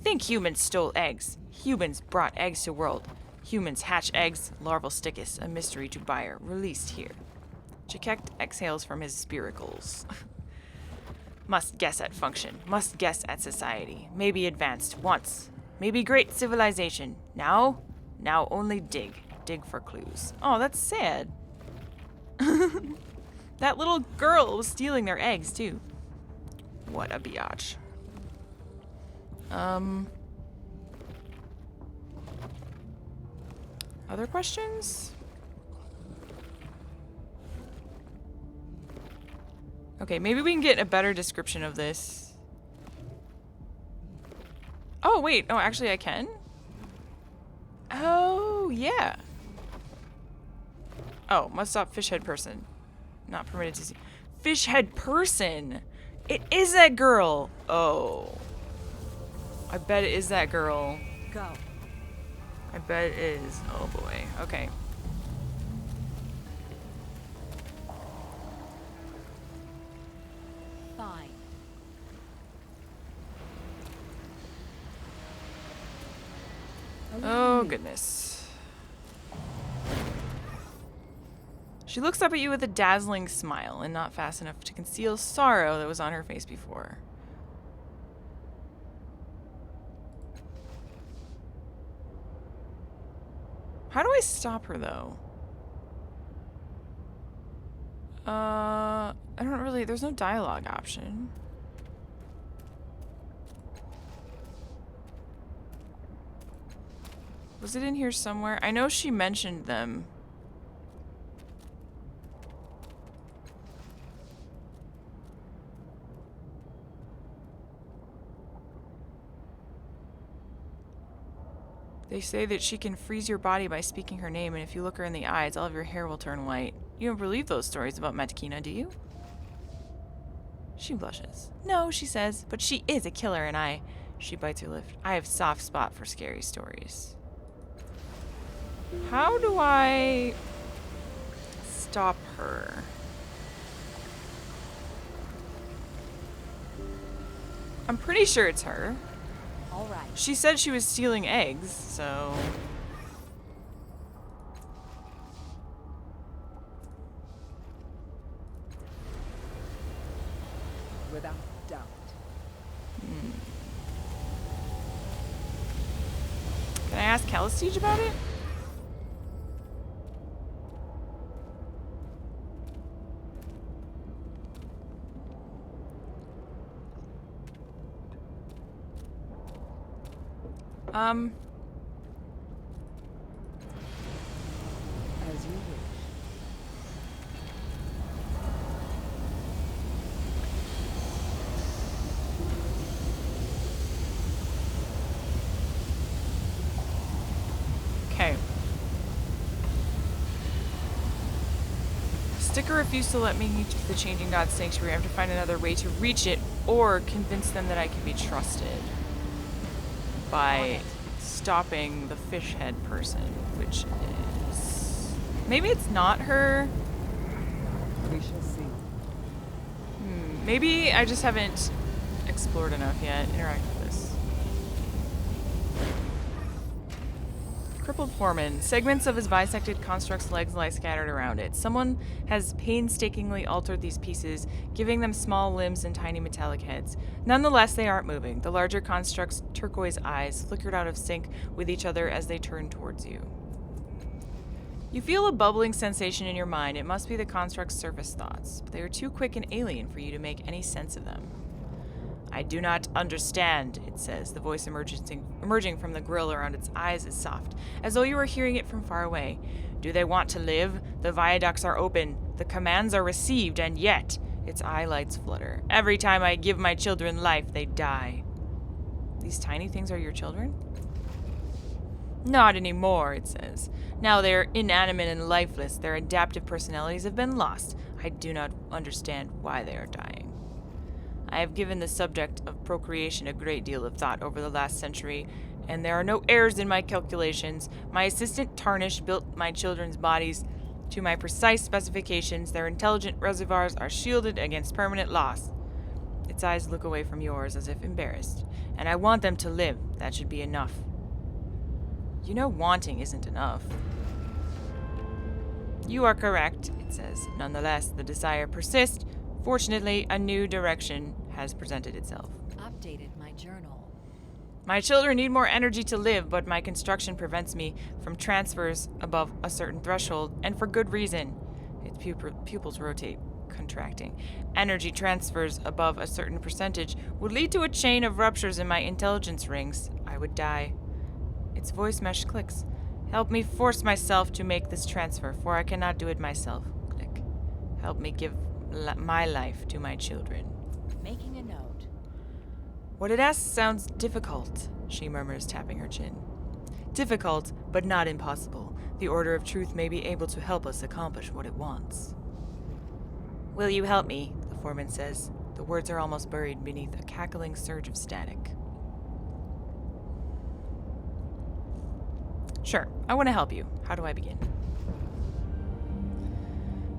Think humans stole eggs. Humans brought eggs to world. Humans hatch eggs, larval Stickis, a mystery to buyer, released here. Chikekt exhales from his spiracles. Must guess at function. Must guess at society. Maybe advanced once. Maybe great civilization. Now only dig. Dig for clues. Oh, that's sad. That little girl was stealing their eggs, too. What a biatch. Other questions? Okay, maybe we can get a better description of this. Oh, wait. Oh, actually I can? Oh, yeah. Oh, must stop fishhead person. Not permitted to see. Fishhead person! It is that girl! Oh. I bet it is that girl. Go. I bet it is. Oh boy. Okay. Fine. Oh goodness. She looks up at you with a dazzling smile and not fast enough to conceal sorrow that was on her face before. How do I stop her though? I don't really, there's no dialogue option. Was it in here somewhere? I know she mentioned them. They say that she can freeze your body by speaking her name, and if you look her in the eyes, all of your hair will turn white. You don't believe those stories about Matkina, do you? She blushes. No, she says, but she is a killer, and she bites her lip. I have soft spot for scary stories. How do I stop her? I'm pretty sure it's her. All right. She said she was stealing eggs, so... Without doubt. Can I ask Calistige about it? As you wish. worker refused to let me into the Changing God's sanctuary. I have to find another way to reach it or convince them that I can be trusted by stopping the fish head person, which is... Maybe it's not her. We shall see. Maybe I just haven't explored enough yet. Interact with this. Crippled foreman. Segments of his bisected construct's legs lie scattered around it. Someone has painstakingly altered these pieces, giving them small limbs and tiny metallic heads. Nonetheless, they aren't moving. The larger construct's turquoise eyes flickered out of sync with each other as they turned towards you. You feel a bubbling sensation in your mind. It must be the construct's surface thoughts, but they are too quick and alien for you to make any sense of them. I do not understand, it says, the voice emerging from the grill around its eyes is soft, as though you were hearing it from far away. Do they want to live? The viaducts are open, the commands are received, and yet its eye lights flutter. Every time I give my children life, they die. These tiny things are your children? Not anymore, it says. Now they are inanimate and lifeless. Their adaptive personalities have been lost. I do not understand why they are dying. I have given the subject of procreation a great deal of thought over the last century, and there are no errors in my calculations. My assistant Tarnish built my children's bodies to my precise specifications. Their intelligent reservoirs are shielded against permanent loss. Its eyes look away from yours as if embarrassed. And I want them to live. That should be enough. You know wanting isn't enough. You are correct, it says. Nonetheless, the desire persists. Fortunately, a new direction has presented itself. Updated my journal. My children need more energy to live, but my construction prevents me from transfers above a certain threshold, and for good reason. Its pupils rotate, contracting. Energy transfers above a certain percentage would lead to a chain of ruptures in my intelligence rings. I would die. Its voice mesh clicks. Help me force myself to make this transfer, for I cannot do it myself. Click. Help me give my life to my children. Making a note. What it asks sounds difficult, she murmurs, tapping her chin. Difficult, but not impossible. The Order of Truth may be able to help us accomplish what it wants. Will you help me? The foreman says. The words are almost buried beneath a cackling surge of static. Sure, I want to help you. How do I begin?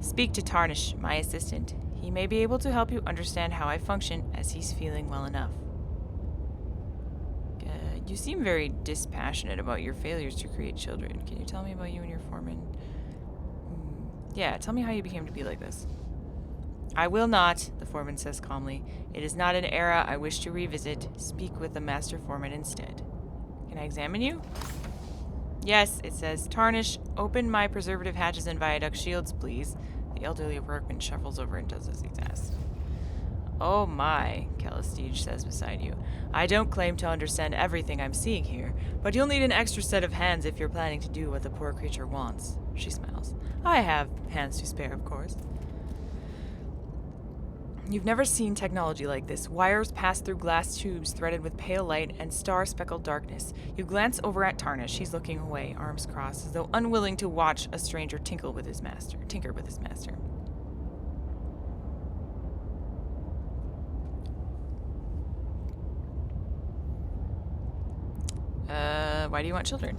Speak to Tarnish, my assistant. He may be able to help you understand how I function as he's feeling well enough. You seem very dispassionate about your failures to create children. Can you tell me about you and your foreman? Yeah, tell me how you became to be like this. I will not, the foreman says calmly. It is not an era I wish to revisit. Speak with the master foreman instead. Can I examine you? Yes, it says. Tarnish, open my preservative hatches and viaduct shields, please. The elderly workman shuffles over and does as he's asked. Oh my, Callistige says beside you. I don't claim to understand everything I'm seeing here, but you'll need an extra set of hands if you're planning to do what the poor creature wants. She smiles. I have hands to spare, of course. You've never seen technology like this. Wires pass through glass tubes threaded with pale light and star-speckled darkness. You glance over at Tarnish. He's looking away, arms crossed, as though unwilling to watch a stranger tinker with his master. Why do you want children?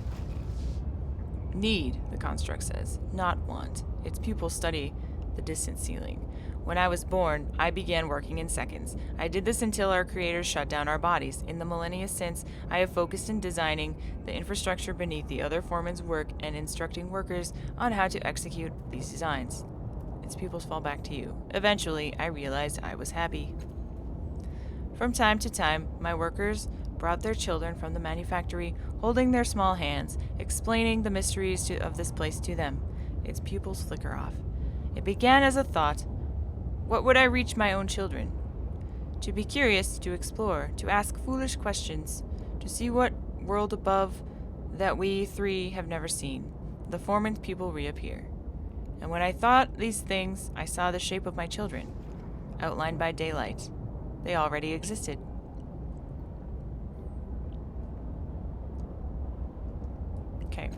Need, the construct says, not want. Its pupils study the distant ceiling. When I was born, I began working in seconds. I did this until our creators shut down our bodies. In the millennia since, I have focused in designing the infrastructure beneath the other foreman's work and instructing workers on how to execute these designs. Its pupils fall back to you. Eventually, I realized I was happy. From time to time, my workers brought their children from the manufactory, holding their small hands, explaining the mysteries of this place to them. Its pupils flicker off. It began as a thought. What would I reach my own children? To be curious, to explore, to ask foolish questions, to see what world above that we three have never seen. The foreman's pupil reappear. And when I thought these things, I saw the shape of my children, outlined by daylight. They already existed. Okay.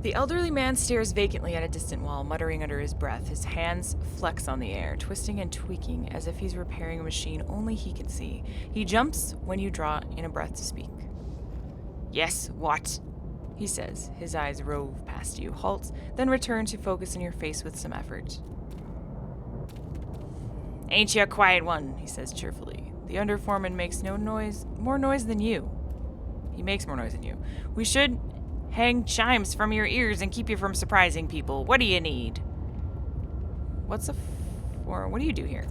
The elderly man stares vacantly at a distant wall, muttering under his breath. His hands flex on the air, twisting and tweaking as if he's repairing a machine only he can see. He jumps when you draw in a breath to speak. Yes, what? He says. His eyes rove past you, halts, then return to focus in your face with some effort. Ain't you a quiet one? He says cheerfully. The underforeman makes no noise, more noise than you. He makes more noise than you. We should hang chimes from your ears and keep you from surprising people. What do you need? What do you do here?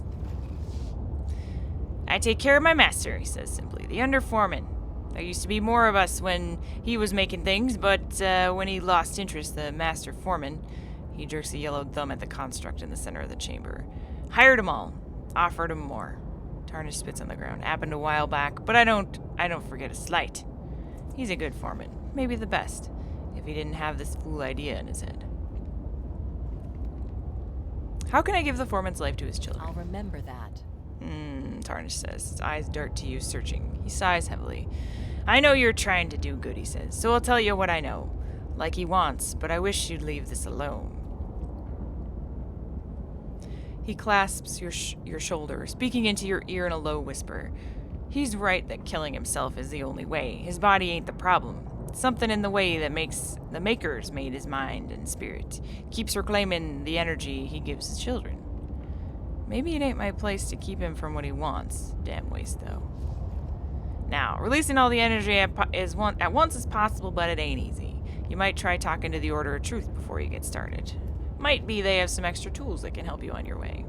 I take care of my master, he says simply. The underforeman. There used to be more of us when he was making things, but when he lost interest, the master foreman, he jerks a yellow thumb at the construct in the center of the chamber. Hired 'em all. Offered 'em more. Tarnish spits on the ground. Happened a while back, but I don't forget a slight. He's a good foreman. Maybe the best, if he didn't have this fool idea in his head. How can I give the foreman's life to his children? I'll remember that. Tarnish says, his eyes dart to you, searching. He sighs heavily. I know you're trying to do good, he says, so I'll tell you what I know. Like he wants, but I wish you'd leave this alone. He clasps your shoulder, speaking into your ear in a low whisper. He's right that killing himself is the only way. His body ain't the problem. It's something in the way that makes the Maker's made his mind and spirit. Keeps reclaiming the energy he gives his children. Maybe it ain't my place to keep him from what he wants. Damn waste, though. Now, releasing all the energy at once is possible, but it ain't easy. You might try talking to the Order of Truth before you get started. Might be they have some extra tools that can help you on your way.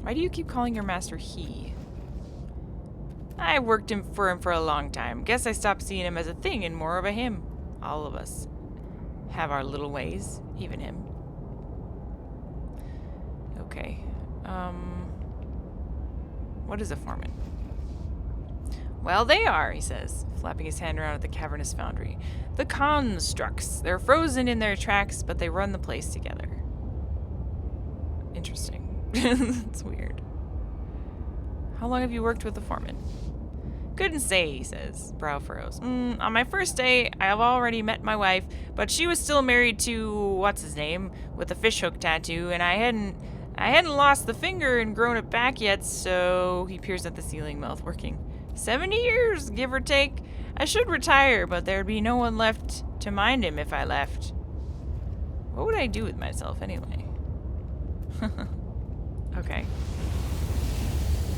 Why do you keep calling your master he? I worked for him for a long time. Guess I stopped seeing him as a thing and more of a him. All of us have our little ways, even him. Okay. What is a foreman? Well, they are, he says, flapping his hand around at the cavernous foundry. The constructs. They're frozen in their tracks, but they run the place together. Interesting. It's weird. How long have you worked with the foreman? Couldn't say, he says, brow furrows. On my first day, I've already met my wife, but she was still married to, what's his name, with a fishhook tattoo, and I hadn't lost the finger and grown it back yet, so he peers at the ceiling, mouth working. 70 years, give or take. I should retire, but there'd be no one left to mind him if I left. What would I do with myself anyway? Okay.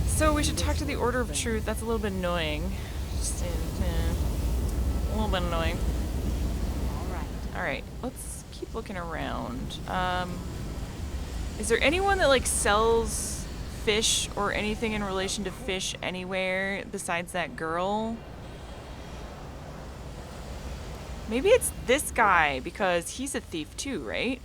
So we should talk to the Order of Truth. That's a little bit annoying. Just, a little bit annoying. Alright, let's keep looking around. Is there anyone that, like, sells fish or anything in relation to fish anywhere besides that girl? Maybe it's this guy, because he's a thief too, right?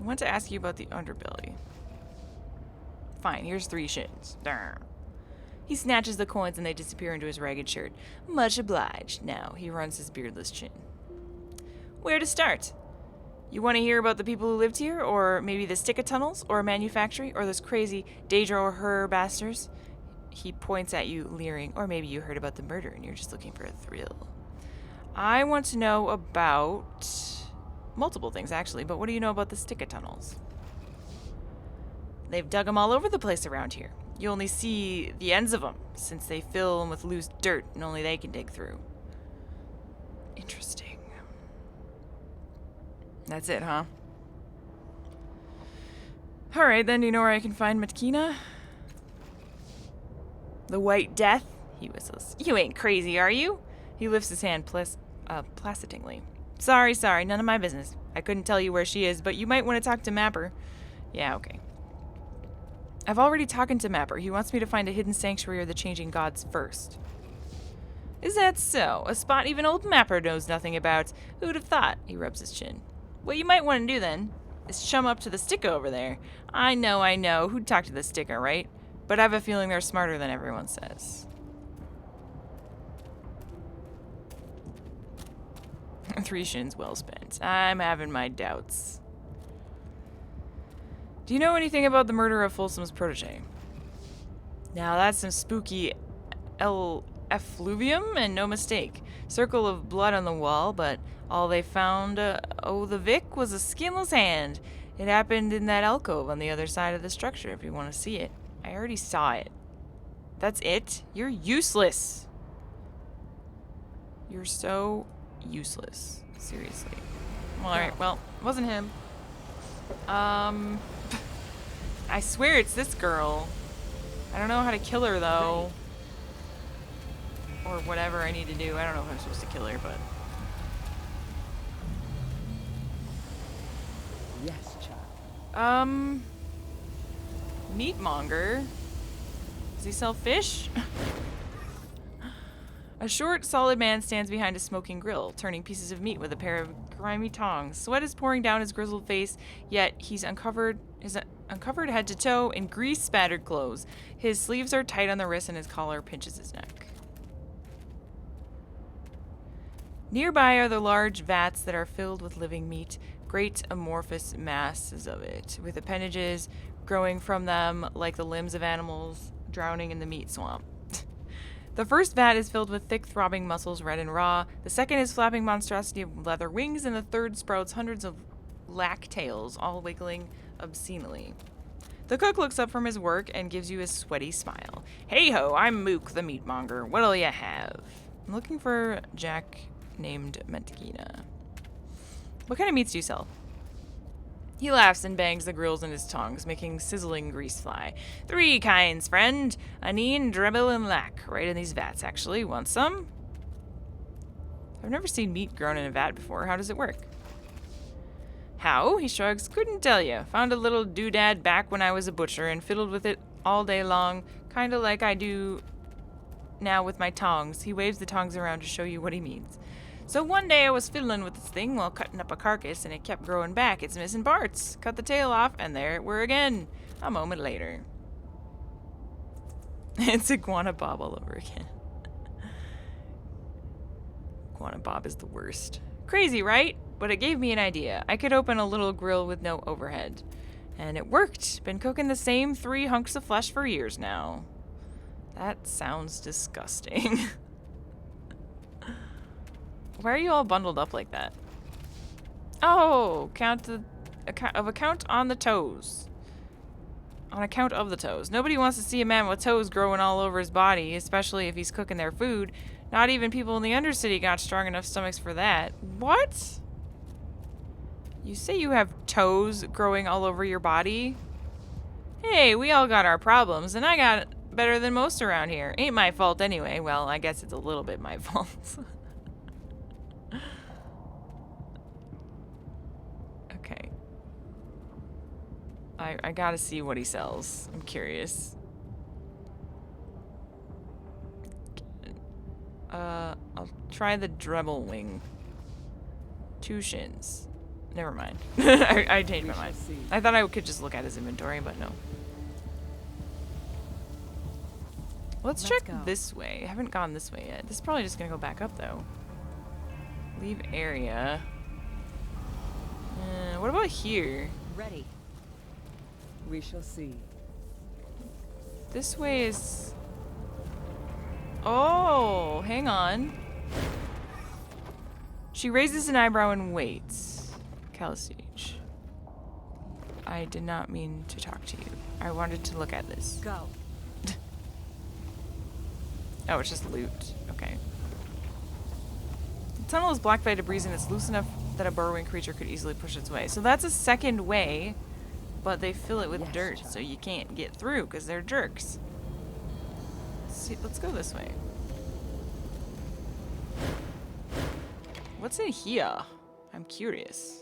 I want to ask you about the underbelly. Fine, here's 3 shins. Darn. He snatches the coins and they disappear into his ragged shirt. Much obliged. Now, he runs his beardless chin. Where to start? You want to hear about the people who lived here? Or maybe the stick of tunnels? Or a manufactory? Or those crazy Daedra or her bastards? He points at you, leering. Or maybe you heard about the murder and you're just looking for a thrill. I want to know about multiple things, actually. But what do you know about the stick of tunnels? They've dug them all over the place around here. You only see the ends of them, since they fill them with loose dirt and only they can dig through. Interesting. That's it, huh? Alright, then, do you know where I can find Matkina? The White Death? He whistles. You ain't crazy, are you? He lifts his hand placidly. Sorry, none of my business. I couldn't tell you where she is, but you might want to talk to Mapper. Yeah, okay. I've already talked to Mapper. He wants me to find a hidden sanctuary of the changing gods first. Is that so? A spot even old Mapper knows nothing about. Who'd have thought? He rubs his chin. What you might want to do then is chum up to the sticker over there. I know. Who'd talk to the sticker, right? But I have a feeling they're smarter than everyone says. 3 shins well spent. I'm having my doubts. Do you know anything about the murder of Folsom's protege? Now that's some spooky effluvium and no mistake. Circle of blood on the wall, but all they found, the Vic, was a skinless hand. It happened in that alcove on the other side of the structure, if you want to see it. I already saw it. That's it? You're useless. You're so useless. Seriously. Well, alright, well, it wasn't him. I swear it's this girl. I don't know how to kill her, though. Or whatever I need to do. I don't know if I'm supposed to kill her, but... Yes, child. Meatmonger? Does he sell fish? A short, solid man stands behind a smoking grill, turning pieces of meat with a pair of grimy tongs. Sweat is pouring down his grizzled face, yet he's uncovered head to toe in grease-spattered clothes. His sleeves are tight on the wrists and his collar pinches his neck. Nearby are the large vats that are filled with living meat, great amorphous masses of it, with appendages growing from them like the limbs of animals drowning in the meat swamp. The first vat is filled with thick, throbbing muscles, red and raw. The second is flapping monstrosity of leather wings, and the third sprouts hundreds of lack tails, all wiggling obscenely. The cook looks up from his work and gives you a sweaty smile. Hey-ho, I'm Mook, the meatmonger. What'll you have? I'm looking for Jack named Mentigina. What kind of meats do you sell? He laughs and bangs the grills in his tongs, making sizzling grease fly. 3 kinds, friend. Anine, Drebel, and Lack. Right in these vats, actually. Want some? I've never seen meat grown in a vat before. How does it work? How? He shrugs. Couldn't tell you. Found a little doodad back when I was a butcher and fiddled with it all day long, kinda like I do now with my tongs. He waves the tongs around to show you what he means. So one day I was fiddling with this thing while cutting up a carcass, and it kept growing back. It's missing parts. Cut the tail off, and there it were again. A moment later. It's Iguana Bob all over again. Iguana Bob is the worst. Crazy, right? But it gave me an idea. I could open a little grill with no overhead. And it worked. Been cooking the same 3 hunks of flesh for years now. That sounds disgusting. Why are you all bundled up like that? Oh, account on the toes. On account of the toes. Nobody wants to see a man with toes growing all over his body, especially if he's cooking their food. Not even people in the Undercity got strong enough stomachs for that. What? You say you have toes growing all over your body? Hey, we all got our problems, and I got it better than most around here. Ain't my fault anyway. Well, I guess it's a little bit my fault. Okay. I gotta see what he sells. I'm curious. I'll try the Drebel wing. 2 shins. Never mind. I changed my mind. I thought I could just look at his inventory, but no. Let's check this way. I haven't gone this way yet. This is probably just gonna go back up, though. Leave area. What about here? Ready. We shall see. This way is... Oh, hang on. She raises an eyebrow and waits. Calisage. I did not mean to talk to you. I wanted to look at this. Go. Oh, it's just loot. Okay. The tunnel is blocked by debris and it's loose enough that a burrowing creature could easily push its way. So that's a second way, but they fill it with dirt, so you can't get through because they're jerks. Let's go this way. What's in here? I'm curious.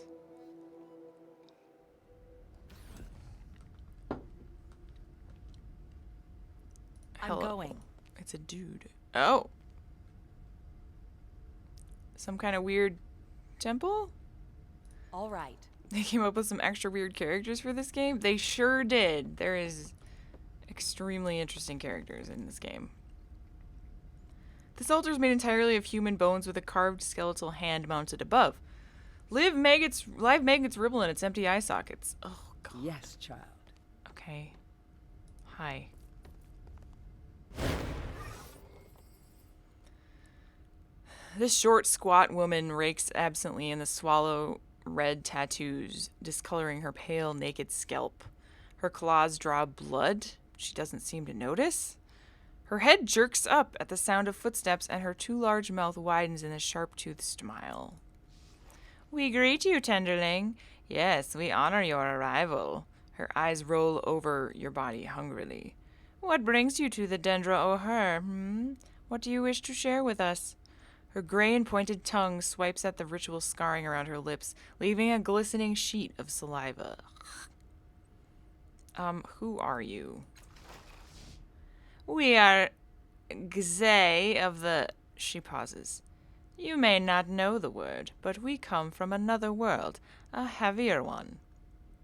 I'm going. It's a dude. Oh. Some kind of weird temple? All right. They came up with some extra weird characters for this game? They sure did. There is extremely interesting characters in this game. This altar is made entirely of human bones with a carved skeletal hand mounted above. Live maggots ribble in its empty eye sockets. Oh, God. Yes, child. Okay. Hi. This short, squat woman rakes absently in the swallow red tattoos, discoloring her pale, naked scalp. Her claws draw blood. She doesn't seem to notice. Her head jerks up at the sound of footsteps, and her too large mouth widens in a sharp-toothed smile. We greet you, tenderling. Yes, we honor your arrival. Her eyes roll over your body hungrily. What brings you to the Dendra O'Hare, What do you wish to share with us? Her gray and pointed tongue swipes at the ritual scarring around her lips, leaving a glistening sheet of saliva. Who are you? We are Gzay of the... She pauses. You may not know the word, but we come from another world, a heavier one.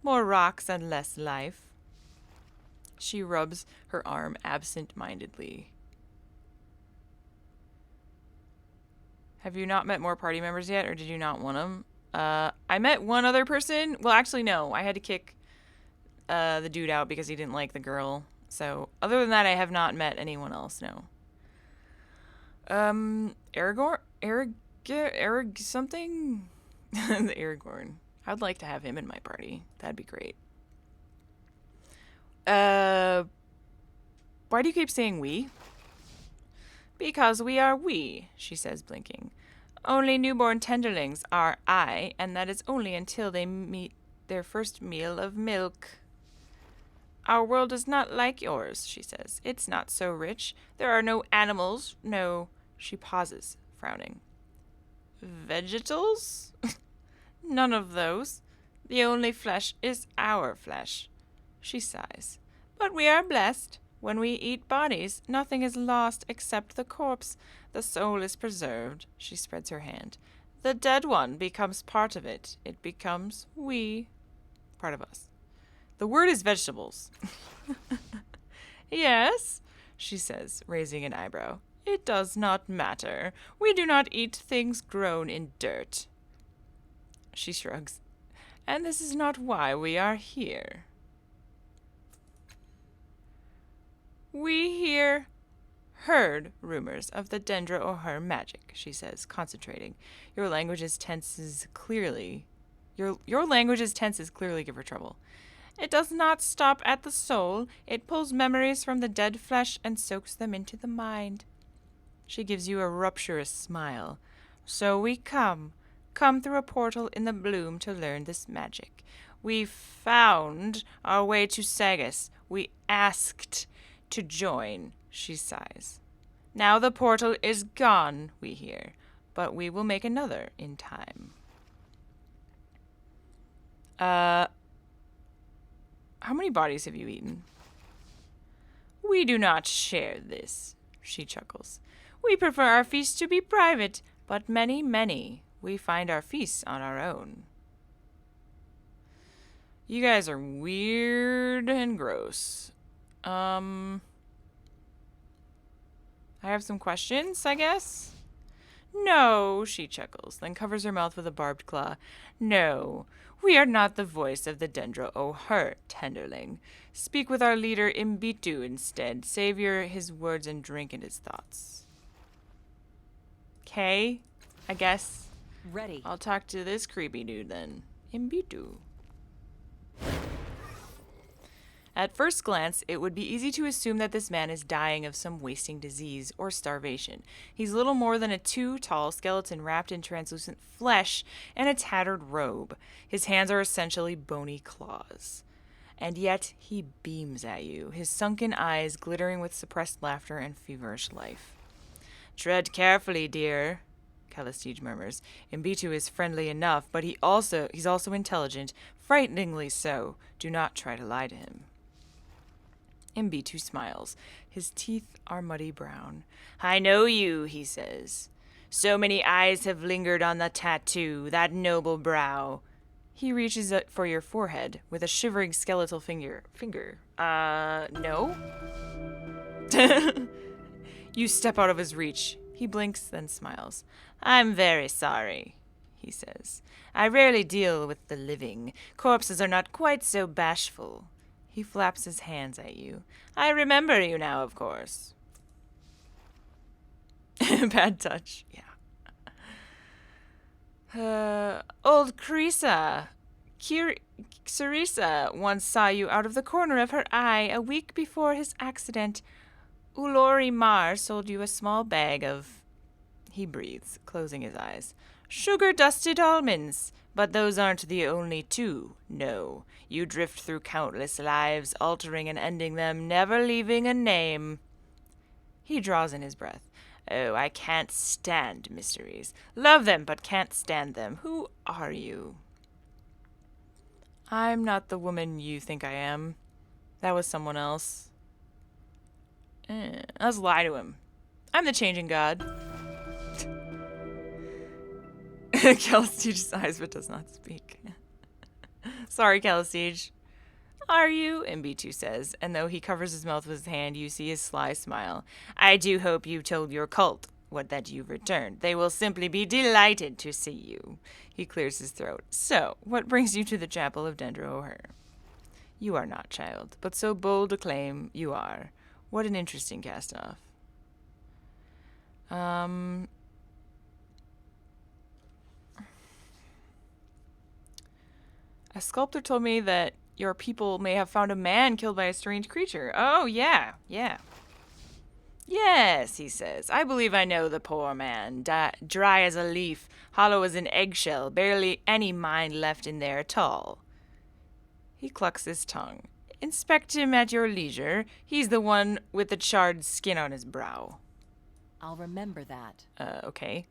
More rocks and less life. She rubs her arm absent-mindedly. Have you not met more party members yet, or did you not want them? I met one other person. Well, actually, no. I had to kick the dude out because he didn't like the girl. So, other than that, I have not met anyone else, no. Aragorn something? The Aragorn. I'd like to have him in my party. That'd be great. Why do you keep saying we? Because we are we, she says, blinking. Only newborn tenderlings are I, and that is only until they meet their first meal of milk. Our world is not like yours, she says. It's not so rich. There are no animals, no... She pauses, frowning. Vegetals? None of those. The only flesh is our flesh. She sighs. But we are blessed. When we eat bodies, nothing is lost except the corpse. The soul is preserved. She spreads her hand. The dead one becomes part of it. It becomes we. Part of us. The word is vegetables. Yes, she says, raising an eyebrow. It does not matter. We do not eat things grown in dirt. She shrugs. And this is not why we are here. We heard rumors of the Dendra O'Hare magic, she says, concentrating. Your language's tenses clearly give her trouble. It does not stop at the soul. It pulls memories from the dead flesh and soaks them into the mind. She gives you a rapturous smile. So we come through a portal in the bloom to learn this magic. We found our way to Sagas. We asked to join, she sighs. Now the portal is gone, we hear, but we will make another in time. How many bodies have you eaten? We do not share this, she chuckles. We prefer our feasts to be private, but many, we find our feasts on our own. You guys are weird and gross. I have some questions, I guess? No, she chuckles, then covers her mouth with a barbed claw. No, we are not the voice of the Dendra O'Hare, tenderling. Speak with our leader Imbitu instead. Savor his words and drink in his thoughts. Okay, I guess. Ready. I'll talk to this creepy dude then. Imbitu. At first glance, it would be easy to assume that this man is dying of some wasting disease or starvation. He's little more than a 2-tall skeleton wrapped in translucent flesh and a tattered robe. His hands are essentially bony claws. And yet he beams at you, his sunken eyes glittering with suppressed laughter and feverish life. Tread carefully, dear, Calistige murmurs. Imbitu is friendly enough, but he's also intelligent, frighteningly so. Do not try to lie to him. Imbitu smiles. His teeth are muddy brown. I know you, he says. So many eyes have lingered on the tattoo, that noble brow. He reaches up for your forehead with a shivering skeletal finger. No? You step out of his reach. He blinks, then smiles. I'm very sorry, he says. I rarely deal with the living. Corpses are not quite so bashful. He flaps his hands at you. I remember you now, of course. Bad touch. Yeah. Old Carissa. Carissa once saw you out of the corner of her eye a week before his accident. Ulori Mar sold you a small bag of... He breathes, closing his eyes. Sugar-dusted almonds. But those aren't the only two. No. You drift through countless lives, altering and ending them, never leaving a name. He draws in his breath. Oh, I can't stand mysteries. Love them, but can't stand them. Who are you? I'm not the woman you think I am. That was someone else. Let's lie to him. I'm the changing god. Calistige sighs but does not speak. Sorry, Calistige. Are you? MB2 says, and though he covers his mouth with his hand, you see his sly smile. I do hope you told your cult that you've returned. They will simply be delighted to see you. He clears his throat. So, what brings you to the chapel of Dendro O'Hare? You are not, child, but so bold a claim you are. What an interesting cast-off. A sculptor told me that your people may have found a man killed by a strange creature. Oh, yeah. Yes, he says. I believe I know the poor man. Dry as a leaf, hollow as an eggshell, barely any mind left in there at all. He clucks his tongue. Inspect him at your leisure. He's the one with the charred skin on his brow. I'll remember that. Okay.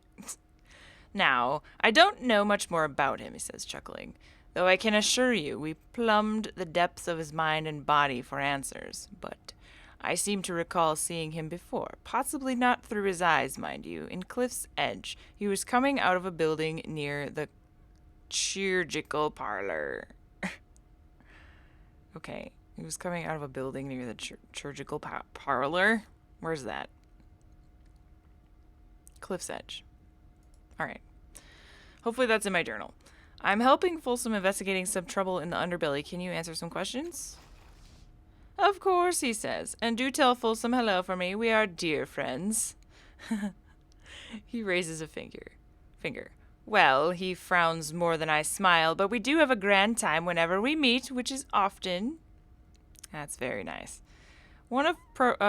Now, I don't know much more about him, he says, chuckling. Though I can assure you, we plumbed the depths of his mind and body for answers. But I seem to recall seeing him before. Possibly not through his eyes, mind you. In Cliff's Edge, he was coming out of a building near the chirurgical parlor. Okay. He was coming out of a building near the chirurgical parlor? Where's that? Cliff's Edge. Alright. Hopefully that's in my journal. I'm helping Folsom investigating some trouble in the underbelly. Can you answer some questions? Of course, he says. And do tell Folsom hello for me. We are dear friends. He raises a finger. Well, he frowns more than I smile, but we do have a grand time whenever we meet, which is often. That's very nice. One of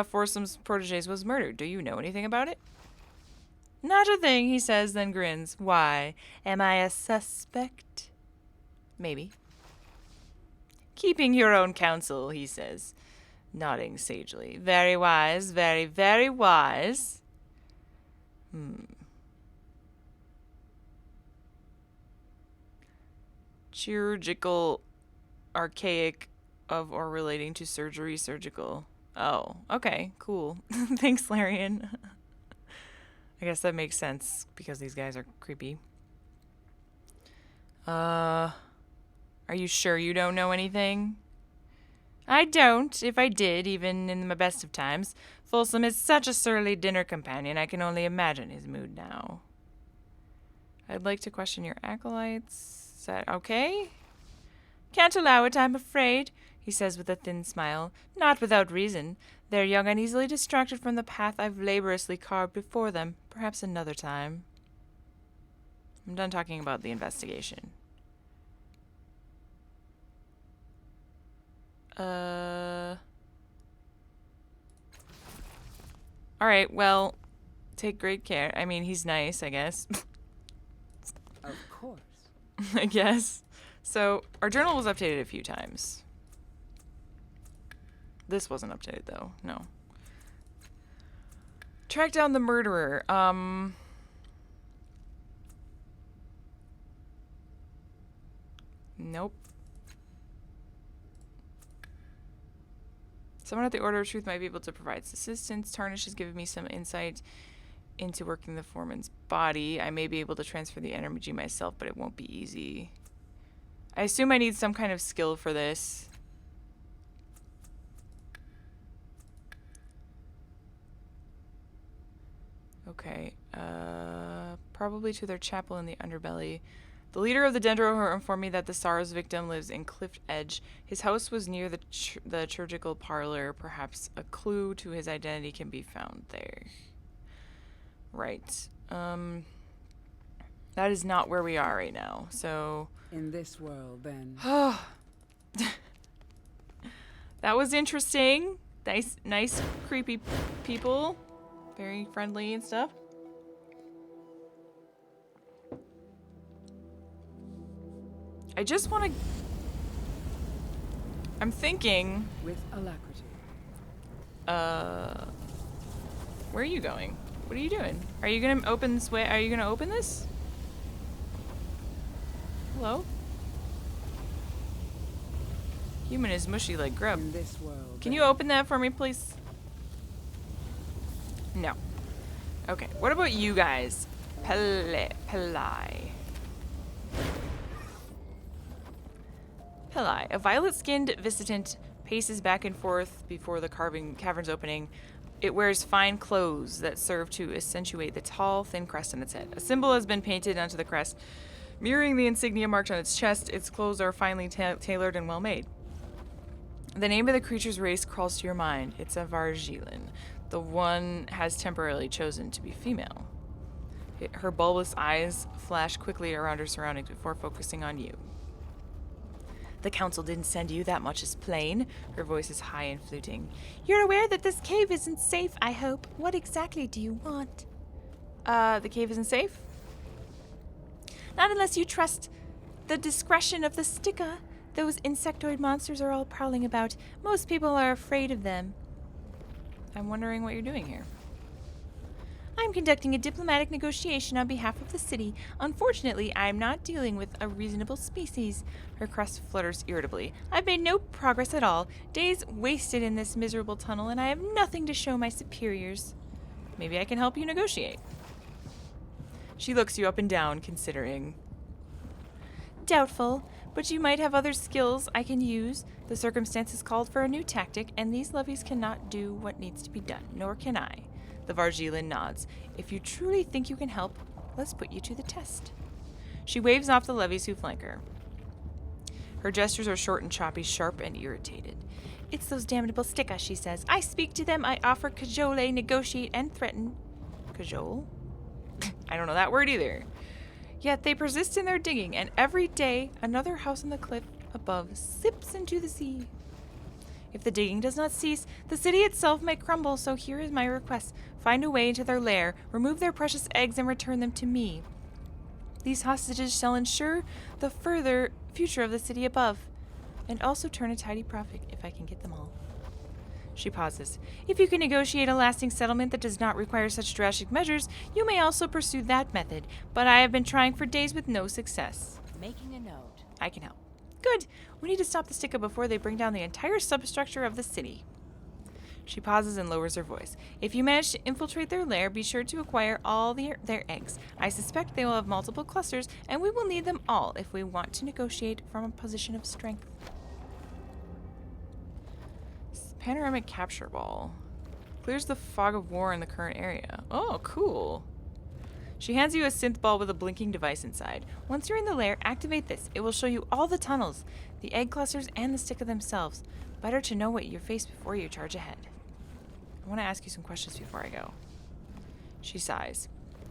Folsom's proteges was murdered. Do you know anything about it? Not a thing, he says, then grins. Why? Am I a suspect? Maybe. Keeping your own counsel, he says, nodding sagely. Very wise, very, very wise. Chirurgical, archaic, of or relating to surgery, surgical. Oh, okay, cool. Thanks, Larian. I guess that makes sense because these guys are creepy. Are you sure you don't know anything? I don't. If I did, even in my best of times. Folsom is such a surly dinner companion, I can only imagine his mood now. I'd like to question your acolytes. Is that okay? Can't allow it, I'm afraid, he says with a thin smile. Not without reason. They're young and easily distracted from the path I've laboriously carved before them. Perhaps another time. I'm done talking about the investigation. Alright, well, take great care. I mean, he's nice, I guess. Of course. I guess. So, our journal was updated a few times. This wasn't updated, though. No. Track down the murderer. Nope. Someone at the Order of Truth might be able to provide assistance. Tarnish has given me some insight into working the foreman's body. I may be able to transfer the energy myself, but it won't be easy. I assume I need some kind of skill for this. Okay. Probably to their chapel in the underbelly. The leader of the Dendro informed me that the Sorrow's victim lives in Cliff Edge. His house was near the liturgical parlor. Perhaps a clue to his identity can be found there. Right. That is not where we are right now. So In this world, then. that was interesting. Nice, creepy people. Very friendly and stuff. I just want to... I'm thinking... With alacrity. Where are you going? What are you doing? Are you gonna open this way? Are you gonna open this? Hello? Human is mushy like grub. In this world. Can you open that for me, please? No. Okay, what about you guys? Peli. A violet-skinned visitant paces back and forth before the cavern's opening. It wears fine clothes that serve to accentuate the tall, thin crest on its head. A symbol has been painted onto the crest, mirroring the insignia marked on its chest. Its clothes are finely tailored and well-made. The name of the creature's race crawls to your mind. It's a Vargilin. The one has temporarily chosen to be female. Her bulbous eyes flash quickly around her surroundings before focusing on you. The council didn't send you, that much is plain. Her voice is high and fluting. You're aware that this cave isn't safe, I hope. What exactly do you want? The cave isn't safe? Not unless you trust the discretion of the Sticka. Those insectoid monsters are all prowling about. Most people are afraid of them. I'm wondering what you're doing here. I'm conducting a diplomatic negotiation on behalf of the city. Unfortunately, I'm not dealing with a reasonable species. Her crest flutters irritably. I've made no progress at all. Days wasted in this miserable tunnel, and I have nothing to show my superiors. Maybe I can help you negotiate. She looks you up and down, considering. Doubtful, but you might have other skills I can use. The circumstances called for a new tactic, and these levies cannot do what needs to be done, nor can I. The Vargilin nods. If you truly think you can help, let's put you to the test. She waves off the levies who flank her. Her gestures are short and choppy, sharp and irritated. It's those damnable Sticka, she says. I speak to them, I offer cajole, negotiate, and threaten. Cajole? I don't know that word either. Yet they persist in their digging, and every day another house on the cliff above slips into the sea. If the digging does not cease, the city itself may crumble, so here is my request. Find a way into their lair, remove their precious eggs, and return them to me. These hostages shall ensure the further future of the city above, and also turn a tidy profit if I can get them all. She pauses. If you can negotiate a lasting settlement that does not require such drastic measures, you may also pursue that method, but I have been trying for days with no success. Making a note. I can help. Good. We need to stop the Sticka before they bring down the entire substructure of the city. She pauses and lowers her voice. If you manage to infiltrate their lair, be sure to acquire all their eggs. I suspect they will have multiple clusters, and we will need them all if we want to negotiate from a position of strength. Panoramic capture ball. Clears the fog of war in the current area. Oh, cool. She hands you a synth ball with a blinking device inside. Once you're in the lair, activate this. It will show you all the tunnels, the egg clusters, and the Sticka themselves. Better to know what you face before you charge ahead. I want to ask you some questions before I go. She sighs.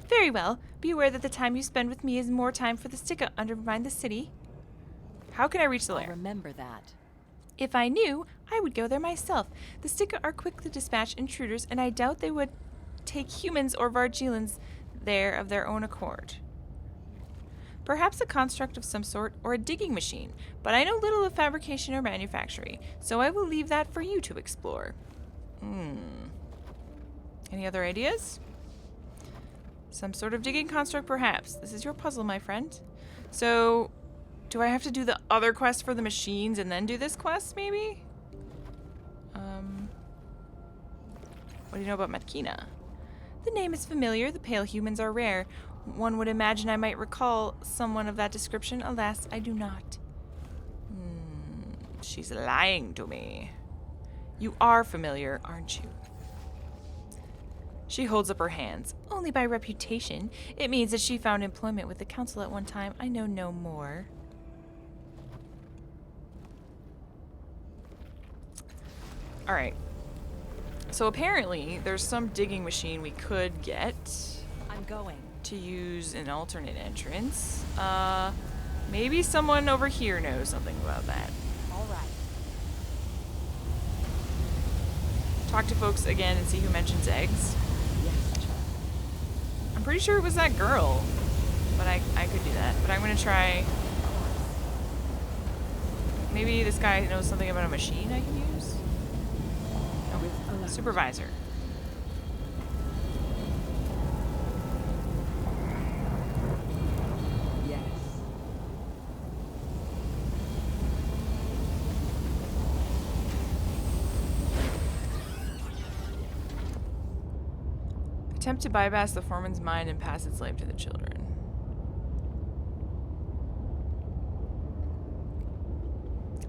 Very well. Be aware that the time you spend with me is more time for the Sticka undermine the city. How can I reach the lair? Remember that. If I knew, I would go there myself. The Sticka are quick to dispatch intruders, and I doubt they would take humans or Vargilans there of their own accord. Perhaps a construct of some sort, or a digging machine, but I know little of fabrication or manufacturing, so I will leave that for you to explore. Any other ideas? Some sort of digging construct, perhaps. This is your puzzle, my friend. So, do I have to do the other quest for the machines and then do this quest, maybe? What do you know about Matkina? The name is familiar. The pale humans are rare. One would imagine I might recall someone of that description. Alas, I do not. She's lying to me. You are familiar, aren't you? She holds up her hands. Only by reputation. It means that she found employment with the council at one time. I know no more. Alright. So apparently, there's some digging machine we could get I'm going. to use an alternate entrance. Maybe someone over here knows something about that. All right. Talk to folks again and see who mentions eggs. Yes, child. I'm pretty sure it was that girl, but I could do that. But I'm gonna try. Maybe this guy knows something about a machine I can use? With alacrity. Supervisor. Yes. Attempt to bypass the foreman's mind and pass its life to the children.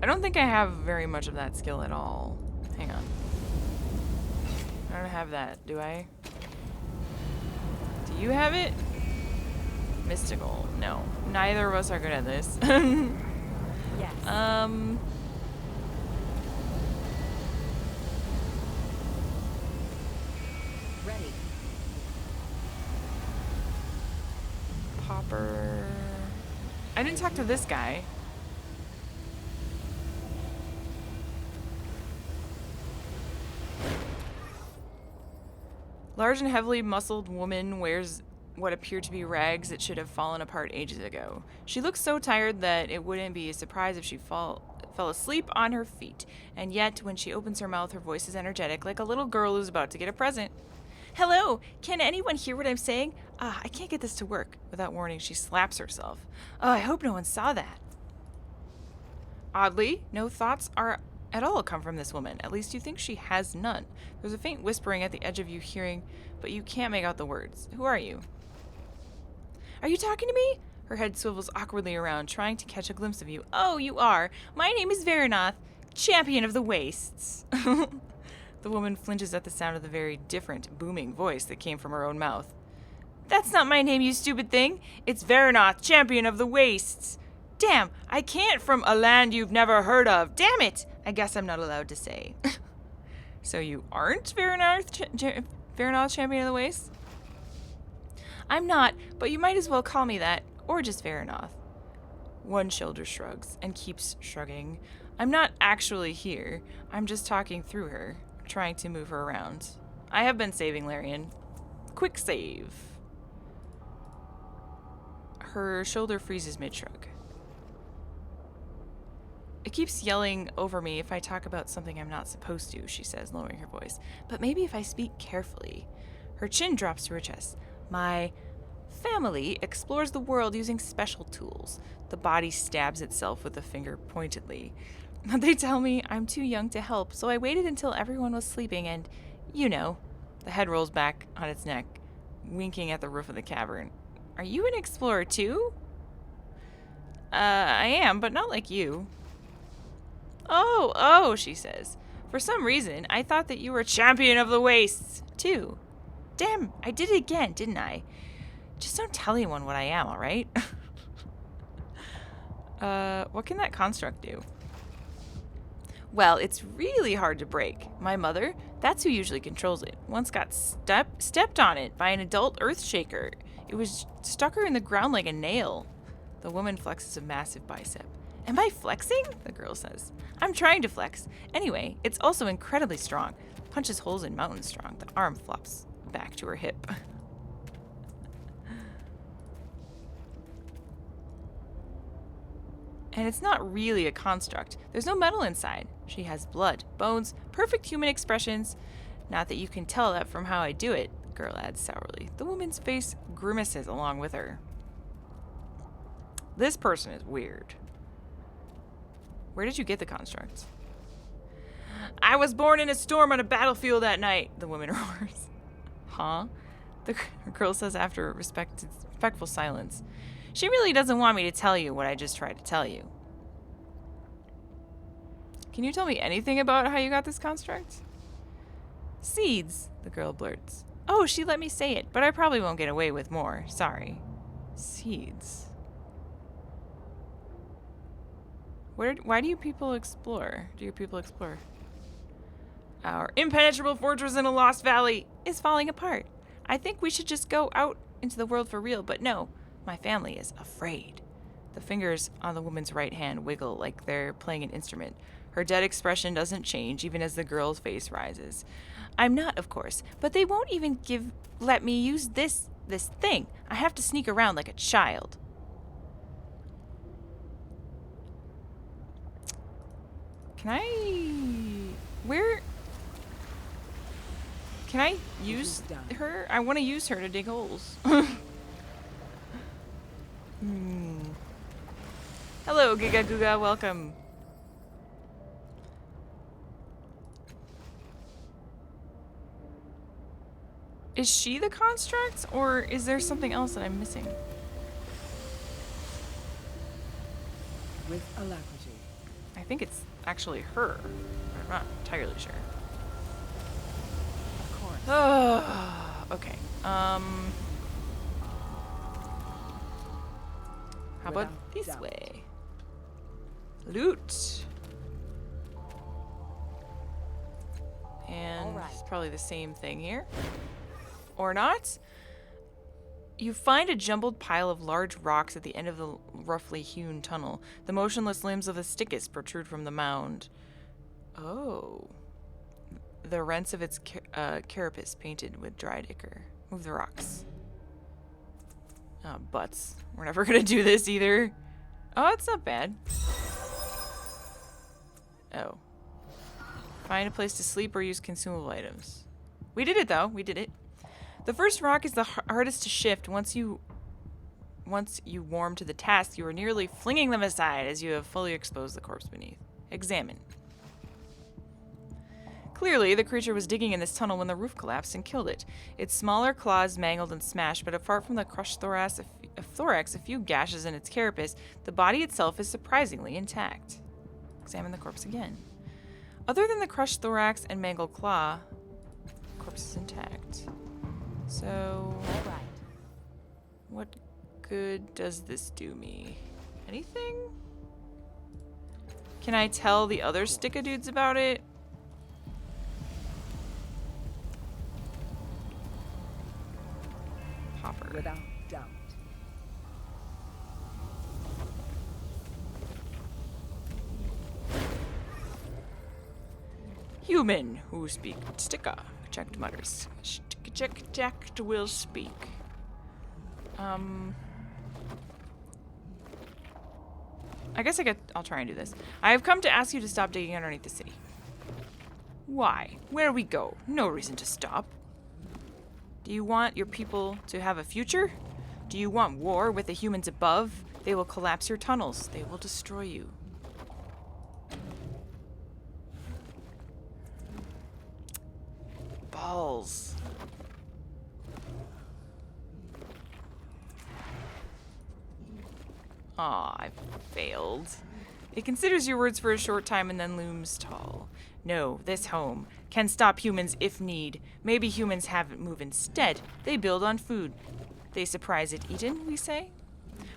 I don't think I have very much of that skill at all. Hang on. I don't have that, do I? Do you have it? Mystical. No. Neither of us are good at this. Yes. Ready. Popper. I didn't talk to this guy. Large and heavily muscled woman wears what appear to be rags that should have fallen apart ages ago. She looks so tired that it wouldn't be a surprise if she fell asleep on her feet. And yet, when she opens her mouth, her voice is energetic, like a little girl who's about to get a present. Hello! Can anyone hear what I'm saying? I can't get this to work. Without warning, she slaps herself. I hope no one saw that. Oddly, no thoughts are at all come from this woman. At least you think she has none. There's a faint whispering at the edge of you hearing, but you can't make out the words. Who are you? Are you talking to me? Her head swivels awkwardly around, trying to catch a glimpse of you. Oh, you are. My name is Veranoth, champion of the wastes. The woman flinches at the sound of the very different, booming voice that came from her own mouth. That's not my name, you stupid thing. It's Veranoth, champion of the wastes. Damn, I can't from a land you've never heard of. Damn it! I guess I'm not allowed to say. So you aren't Veranoth, champion of the wastes? I'm not, but you might as well call me that, or just Veranoth. One shoulder shrugs and keeps shrugging. I'm not actually here. I'm just talking through her, trying to move her around. I have been saving Larian. Quick save. Her shoulder freezes mid-shrug. It keeps yelling over me if I talk about something I'm not supposed to, she says, lowering her voice. But maybe if I speak carefully. Her chin drops to her chest. My family explores the world using special tools. The body stabs itself with a finger pointedly. They tell me I'm too young to help, so I waited until everyone was sleeping and, you know, the head rolls back on its neck, winking at the roof of the cavern. Are you an explorer too? I am, but not like you. Oh, she says. For some reason, I thought that you were champion of the wastes, too. Damn, I did it again, didn't I? Just don't tell anyone what I am, alright? What can that construct do? Well, it's really hard to break. My mother, that's who usually controls it, once got stepped on it by an adult earthshaker. It was stuck her in the ground like a nail. The woman flexes a massive bicep. Am I flexing? The girl says. I'm trying to flex. Anyway, it's also incredibly strong. Punches holes in mountains strong. The arm flops back to her hip. And it's not really a construct. There's no metal inside. She has blood, bones, perfect human expressions. Not that you can tell that from how I do it, the girl adds sourly. The woman's face grimaces along with her. This person is weird. Where did you get the constructs? I was born in a storm on a battlefield that night, the woman roars. Huh? The girl says after a respectful silence. She really doesn't want me to tell you what I just tried to tell you. Can you tell me anything about how you got this construct? Seeds, the girl blurts. Oh, she let me say it, but I probably won't get away with more. Sorry. Seeds. Why do you people explore? Do your people explore? Our impenetrable fortress in a lost valley is falling apart. I think we should just go out into the world for real, but no. My family is afraid. The fingers on the woman's right hand wiggle like they're playing an instrument. Her dead expression doesn't change even as the girl's face rises. I'm not, of course, but they won't even let me use this thing. I have to sneak around like a child. Can I use her? I want to use her to dig holes. Hello, Giga Guga, welcome. Is she the construct, or is there something else that I'm missing? With alacrity. I think it's actually her. I'm not entirely sure. Of course. Oh, okay. How about Without this doubt. way? Loot. And All right. it's probably the same thing here. Or not. You find a jumbled pile of large rocks at the end of the roughly hewn tunnel. The motionless limbs of the Stickus protrude from the mound. Oh. The rents of its carapace painted with dried ichor. Move the rocks. Butts. We're never gonna do this either. Oh, it's not bad. Oh. Find a place to sleep or use consumable items. We did it though. We did it. The first rock is the hardest to shift. Once you warm to the task, you are nearly flinging them aside as you have fully exposed the corpse beneath. Examine. Clearly, the creature was digging in this tunnel when the roof collapsed and killed it. Its smaller claws mangled and smashed, but apart from the crushed thorax, a few gashes in its carapace, the body itself is surprisingly intact. Examine the corpse again. Other than the crushed thorax and mangled claw, the corpse is intact. So, All right. what good does this do me? Anything? Can I tell the other Sticka dudes about it? Popper. Without doubt. Human who speak Sticka. Checked mutters. Checked will speak. I guess I'll try and do this. I have come to ask you to stop digging underneath the city. Why? Where we go? No reason to stop. Do you want your people to have a future? Do you want war with the humans above? They will collapse your tunnels. They will destroy you. Balls. Aw, I failed. It considers your words for a short time and then looms tall. No, this home can stop humans if need. Maybe humans have it move instead. They build on food. They surprise it eaten, we say?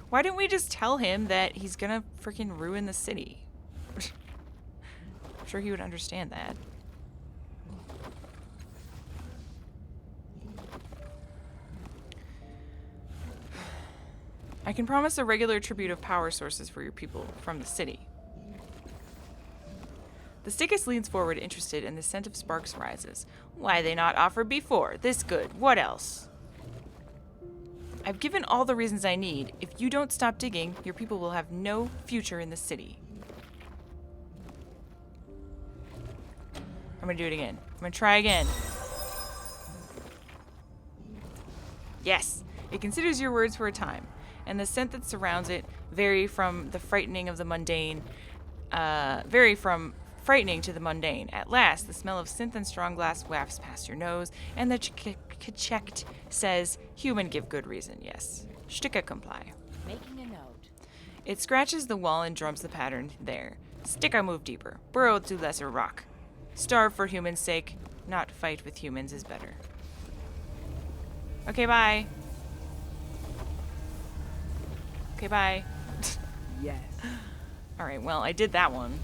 Why didn't we just tell him that he's gonna freaking ruin the city? I'm sure he would understand that. I can promise a regular tribute of power sources for your people from the city. The Stickus leans forward, interested, and the scent of sparks rises. Why they not offered before? This good. What else? I've given all the reasons I need. If you don't stop digging, your people will have no future in the city. I'm gonna do it again. I'm gonna try again. Yes! It considers your words for a time, and the scent that surrounds it vary from frightening to the mundane. At last, the smell of synth and strong glass wafts past your nose, and the checked says, human give good reason, yes. Sticka comply. Making a note. It scratches the wall and drums the pattern there. Sticka move deeper. Burrow to lesser rock. Starve for human's sake. Not fight with humans is better. Okay, bye. Okay, bye. Yes. Alright, well, I did that one.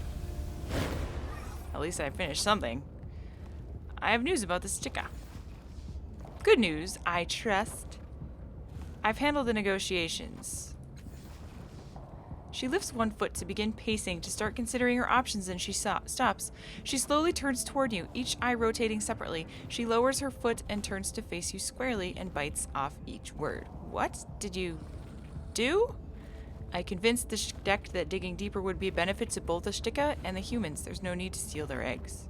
At least I finished something. I have news about the Sticka. Good news, I trust. I've handled the negotiations. She lifts one foot to begin pacing to start considering her options, and she stops. She slowly turns toward you, each eye rotating separately. She lowers her foot and turns to face you squarely and bites off each word. What did you do? I convinced the deck that digging deeper would be a benefit to both the Sticka and the humans. There's no need to steal their eggs.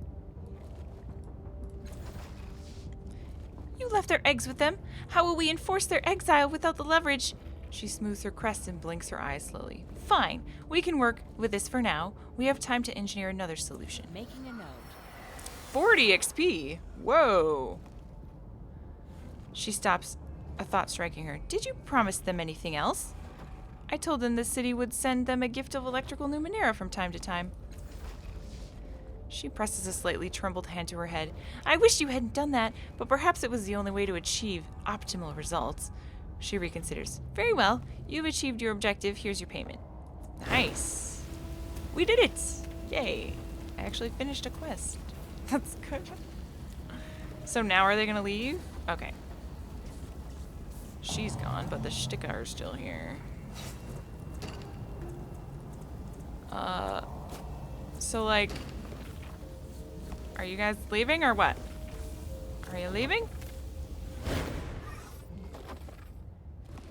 You left their eggs with them. How will we enforce their exile without the leverage? She smooths her crest and blinks her eyes slowly. Fine. We can work with this for now. We have time to engineer another solution. Making a note. 40 XP. Whoa. She stops, a thought striking her. Did you promise them anything else? I told them the city would send them a gift of electrical Numenera from time to time. She presses a slightly trembled hand to her head. I wish you hadn't done that, but perhaps it was the only way to achieve optimal results. She reconsiders. Very well. You've achieved your objective. Here's your payment. Nice. We did it. Yay. I actually finished a quest. That's good. So now are they going to leave? Okay. She's gone, but the Sticka are still here. So like, are you guys leaving or what? Are you leaving?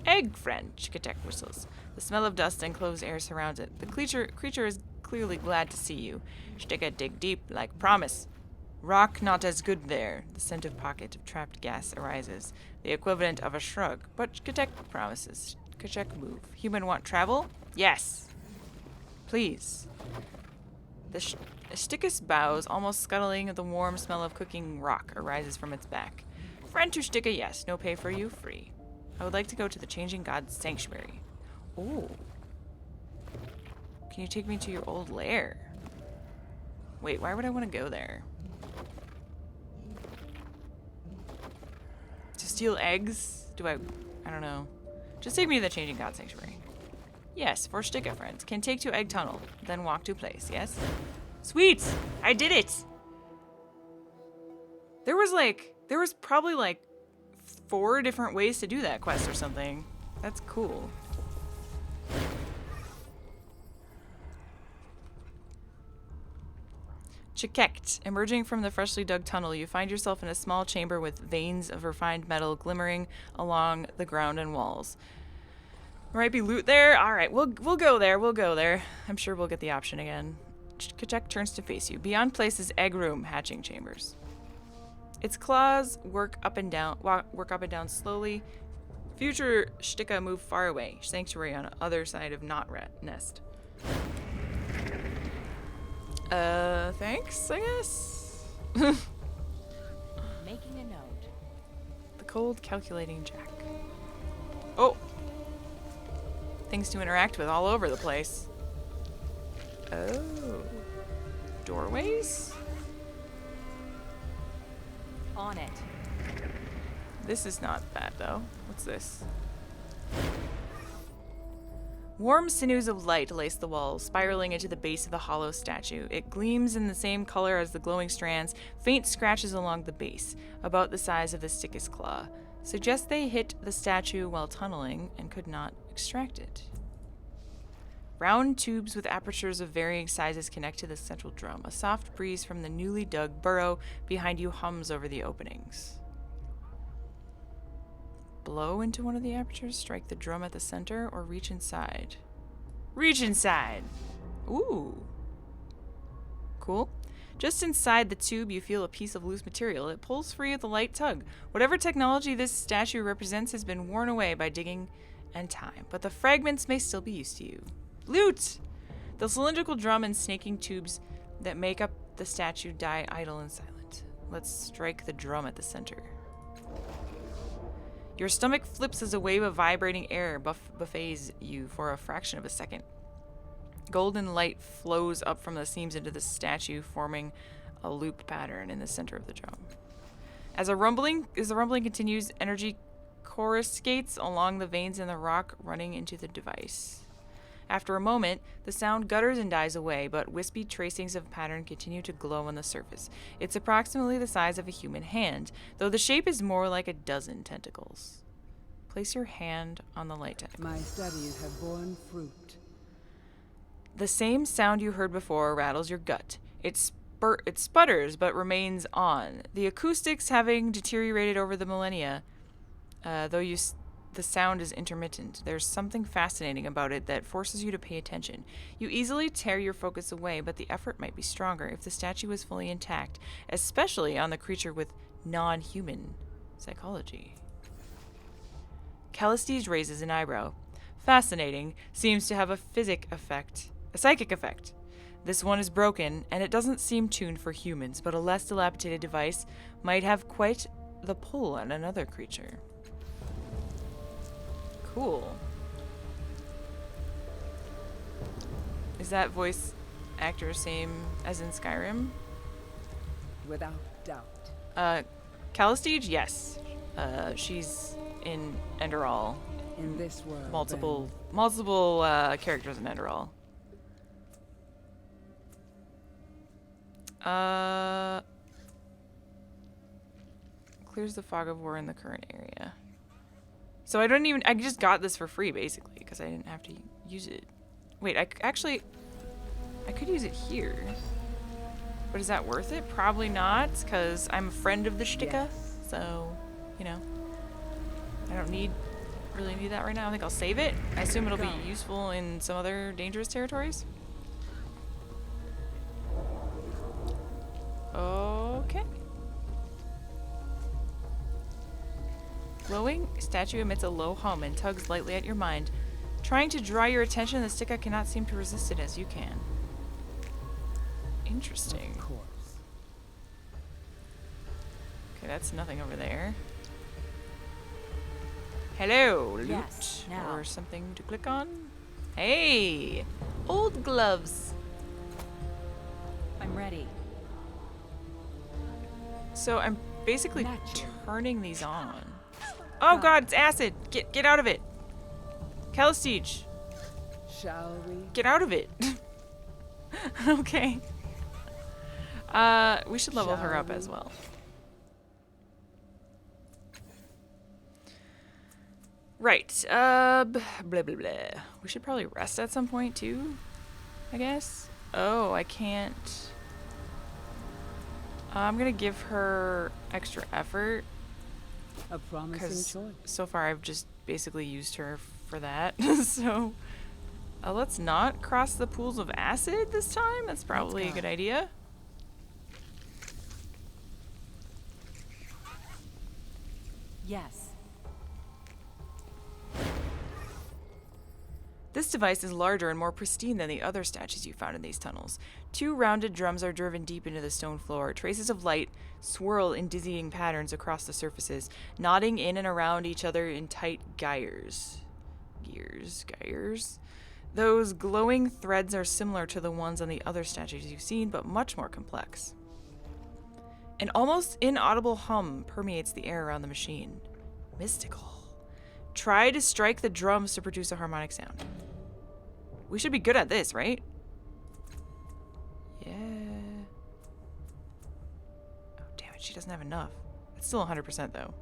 Egg friend, Chikatek whistles. The smell of dust and closed air surrounds it. The creature is clearly glad to see you. Sticka dig deep, like promise. Rock not as good there. The scent of pocket of trapped gas arises, the equivalent of a shrug. But Chikatek promises. Chikatek move. Human want travel? Yes. Please. The Stickus bows, almost scuttling. The warm smell of cooking rock arises from its back. Friend to Sticka, yes. No pay for you, free. I would like to go to the Changing God's Sanctuary. Ooh. Can you take me to your old lair? Wait, why would I want to go there? To steal eggs? I don't know. Just take me to the Changing God's Sanctuary. Yes, for Sticka friends. Can take to Egg Tunnel, then walk to place, yes? Sweet! I did it! There was probably like 4 different ways to do that quest or something. That's cool. Chikekt. Emerging from the freshly dug tunnel, you find yourself in a small chamber with veins of refined metal glimmering along the ground and walls. There might be loot there. All right, we'll go there. We'll go there. I'm sure we'll get the option again. Kachek turns to face you. Beyond places egg room, hatching chambers. Its claws work up and down slowly. Future Sticka move far away. Sanctuary on the other side of Knot Rat Nest. Thanks, I guess. Making a note. The cold calculating Jack. Oh. Things to interact with all over the place. Oh. Doorways? On it. This is not bad, though. What's this? Warm sinews of light lace the walls, spiraling into the base of the hollow statue. It gleams in the same color as the glowing strands, faint scratches along the base, about the size of the Stickus claw. Suggest they hit the statue while tunneling and could not extract it. Round tubes with apertures of varying sizes connect to the central drum. A soft breeze from the newly dug burrow behind you hums over the openings. Blow into one of the apertures, strike the drum at the center, or reach inside. Reach inside! Ooh. Cool. Just inside the tube, you feel a piece of loose material. It pulls free with a light tug. Whatever technology this statue represents has been worn away by digging and time, but the fragments may still be used to you. Loot! The cylindrical drum and snaking tubes that make up the statue die idle and silent. Let's strike the drum at the center. Your stomach flips as a wave of vibrating air buffets you for a fraction of a second. Golden light flows up from the seams into the statue, forming a loop pattern in the center of the drum. As the rumbling continues, energy coruscates along the veins in the rock running into the device. After a moment, the sound gutters and dies away, but wispy tracings of pattern continue to glow on the surface. It's approximately the size of a human hand, though the shape is more like a dozen tentacles. Place your hand on the light tentacle. My studies have borne fruit. The same sound you heard before rattles your gut. It sputters, but remains on. The acoustics having deteriorated over the millennia, the sound is intermittent. There's something fascinating about it that forces you to pay attention. You easily tear your focus away, but the effort might be stronger if the statue was fully intact, especially on the creature with non-human psychology. Callistes raises an eyebrow. Fascinating. Seems to have a psychic effect. This one is broken, and it doesn't seem tuned for humans, but a less dilapidated device might have quite the pull on another creature. Cool. Is that voice actor same as in Skyrim? Without doubt. Callistes? Yes. She's in Enderal. In this world, Multiple characters in Enderal. Clears the fog of war in the current area. So I just got this for free basically because I didn't have to use it. Wait, I could use it here. But is that worth it? Probably not, because I'm a friend of the Shtika. Yes. So, you know, I don't really need that right now. I think I'll save it. I assume it'll be useful in some other dangerous territories. Okay. Glowing statue emits a low hum and tugs lightly at your mind. Trying to draw your attention, the Stika cannot seem to resist it as you can. Interesting. Of course. Okay, that's nothing over there. Hello, loot. Yes, now. Or something to click on. Hey! Old gloves. I'm ready. So I'm basically Natural. turning these on. Oh god, it's acid! Get out of it! Callistes, Shall we? get out of it! Okay. We should level her Shall up as we? well. Right, blah blah blah. We should probably rest at some point too, I guess. Oh, I can't. I'm gonna give her extra effort. A promising Because choice. so far I've just basically used her for that. So let's not cross the pools of acid this time. That's probably a go. good idea. Yes. This device is larger and more pristine than the other statues you found in these tunnels. 2 rounded drums are driven deep into the stone floor. Traces of light swirl in dizzying patterns across the surfaces, nodding in and around each other in tight gyres. Gyres? Those glowing threads are similar to the ones on the other statues you've seen, but much more complex. An almost inaudible hum permeates the air around the machine. Mystical. Try to strike the drums to produce a harmonic sound. We should be good at this, right? Yeah. Oh, damn it. She doesn't have enough. It's still 100% though.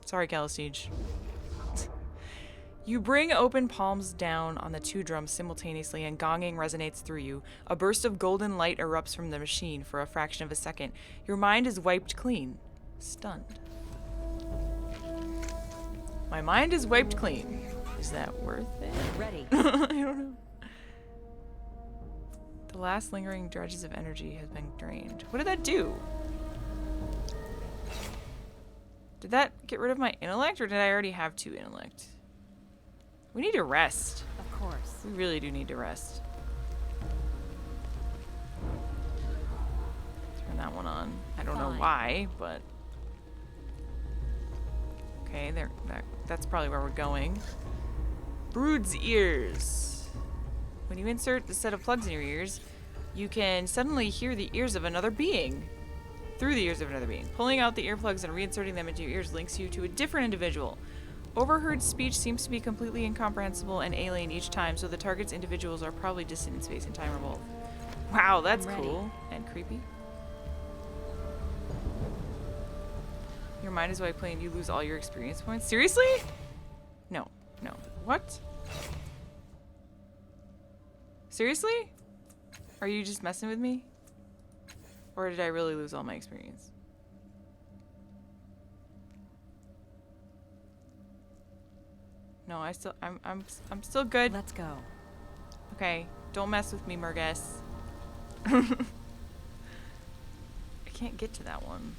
Sorry, Callistes. You bring open palms down on the 2 drums simultaneously, and gonging resonates through you. A burst of golden light erupts from the machine for a fraction of a second. Your mind is wiped clean. Stunned. My mind is wiped clean. Is that worth it? Ready. I don't know. The last lingering dredges of energy has been drained. What did that do? Did that get rid of my intellect, or did I already have 2 intellect? We need to rest. Of course. We really do need to rest. Turn that one on. I don't know Fine. why, but... Okay, that's probably where we're going. Brood's ears. When you insert the set of plugs in your ears, you can suddenly hear the ears of another being. through the ears of another being. Pulling out the earplugs and reinserting them into your ears links you to a different individual. Overheard speech seems to be completely incomprehensible and alien each time, so the target's individuals are probably distant in space and time or both. Wow, that's cool and creepy. Your mind is wiped and you lose all your experience points. Seriously? No, no. What? Seriously? Are you just messing with me? Or did I really lose all my experience? No, I'm still good. Let's go. Okay, don't mess with me, Murgus. I can't get to that one.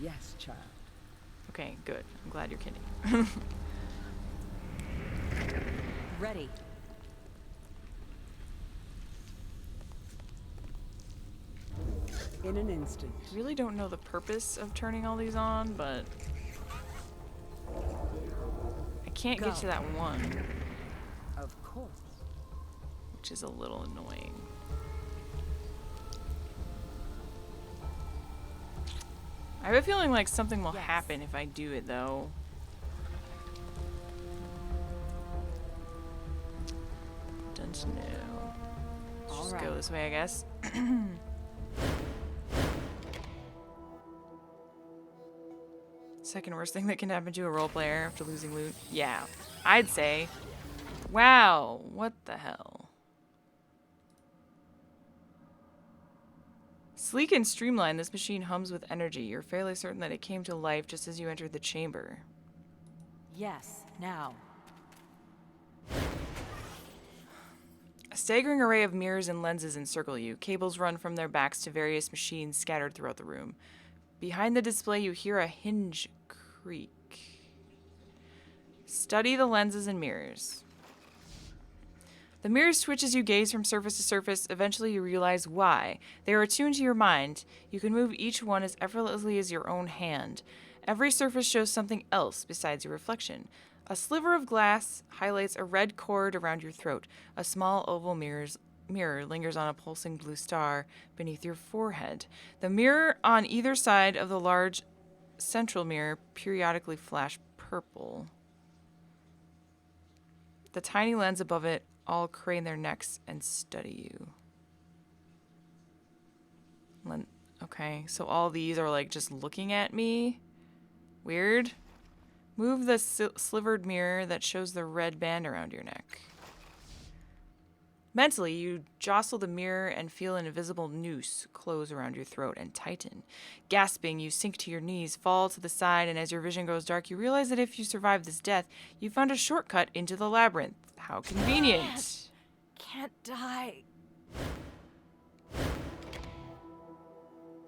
Yes, child. Okay, good. I'm glad you're kidding. Ready. In an instant. I really don't know the purpose of turning all these on, but I can't get to that one, Of course. which is a little annoying. I have a feeling like something will happen if I do it, though. Don't know. Let's just go this way, I guess. Second worst thing that can happen to a role player after losing loot? Yeah, I'd say. Wow, what the hell? Sleek and streamlined, this machine hums with energy. You're fairly certain that it came to life just as you entered the chamber. Yes, now. A staggering array of mirrors and lenses encircle you. Cables run from their backs to various machines scattered throughout the room. Behind the display, you hear a hinge creak. Study the lenses and mirrors. The mirrors twitch as you gaze from surface to surface. Eventually, you realize why. They are attuned to your mind. You can move each one as effortlessly as your own hand. Every surface shows something else besides your reflection. A sliver of glass highlights a red cord around your throat. A small oval mirror lingers on a pulsing blue star beneath your forehead. The mirror on either side of the large central mirror periodically flash purple. The tiny lens above it all crane their necks and study you. Okay, so all these are like just looking at me. Weird. Move the slivered mirror that shows the red band around your neck. Mentally, you jostle the mirror and feel an invisible noose close around your throat and tighten. Gasping, you sink to your knees, fall to the side, and as your vision goes dark, you realize that if you survive this death, you found a shortcut into the labyrinth. How convenient. Can't die.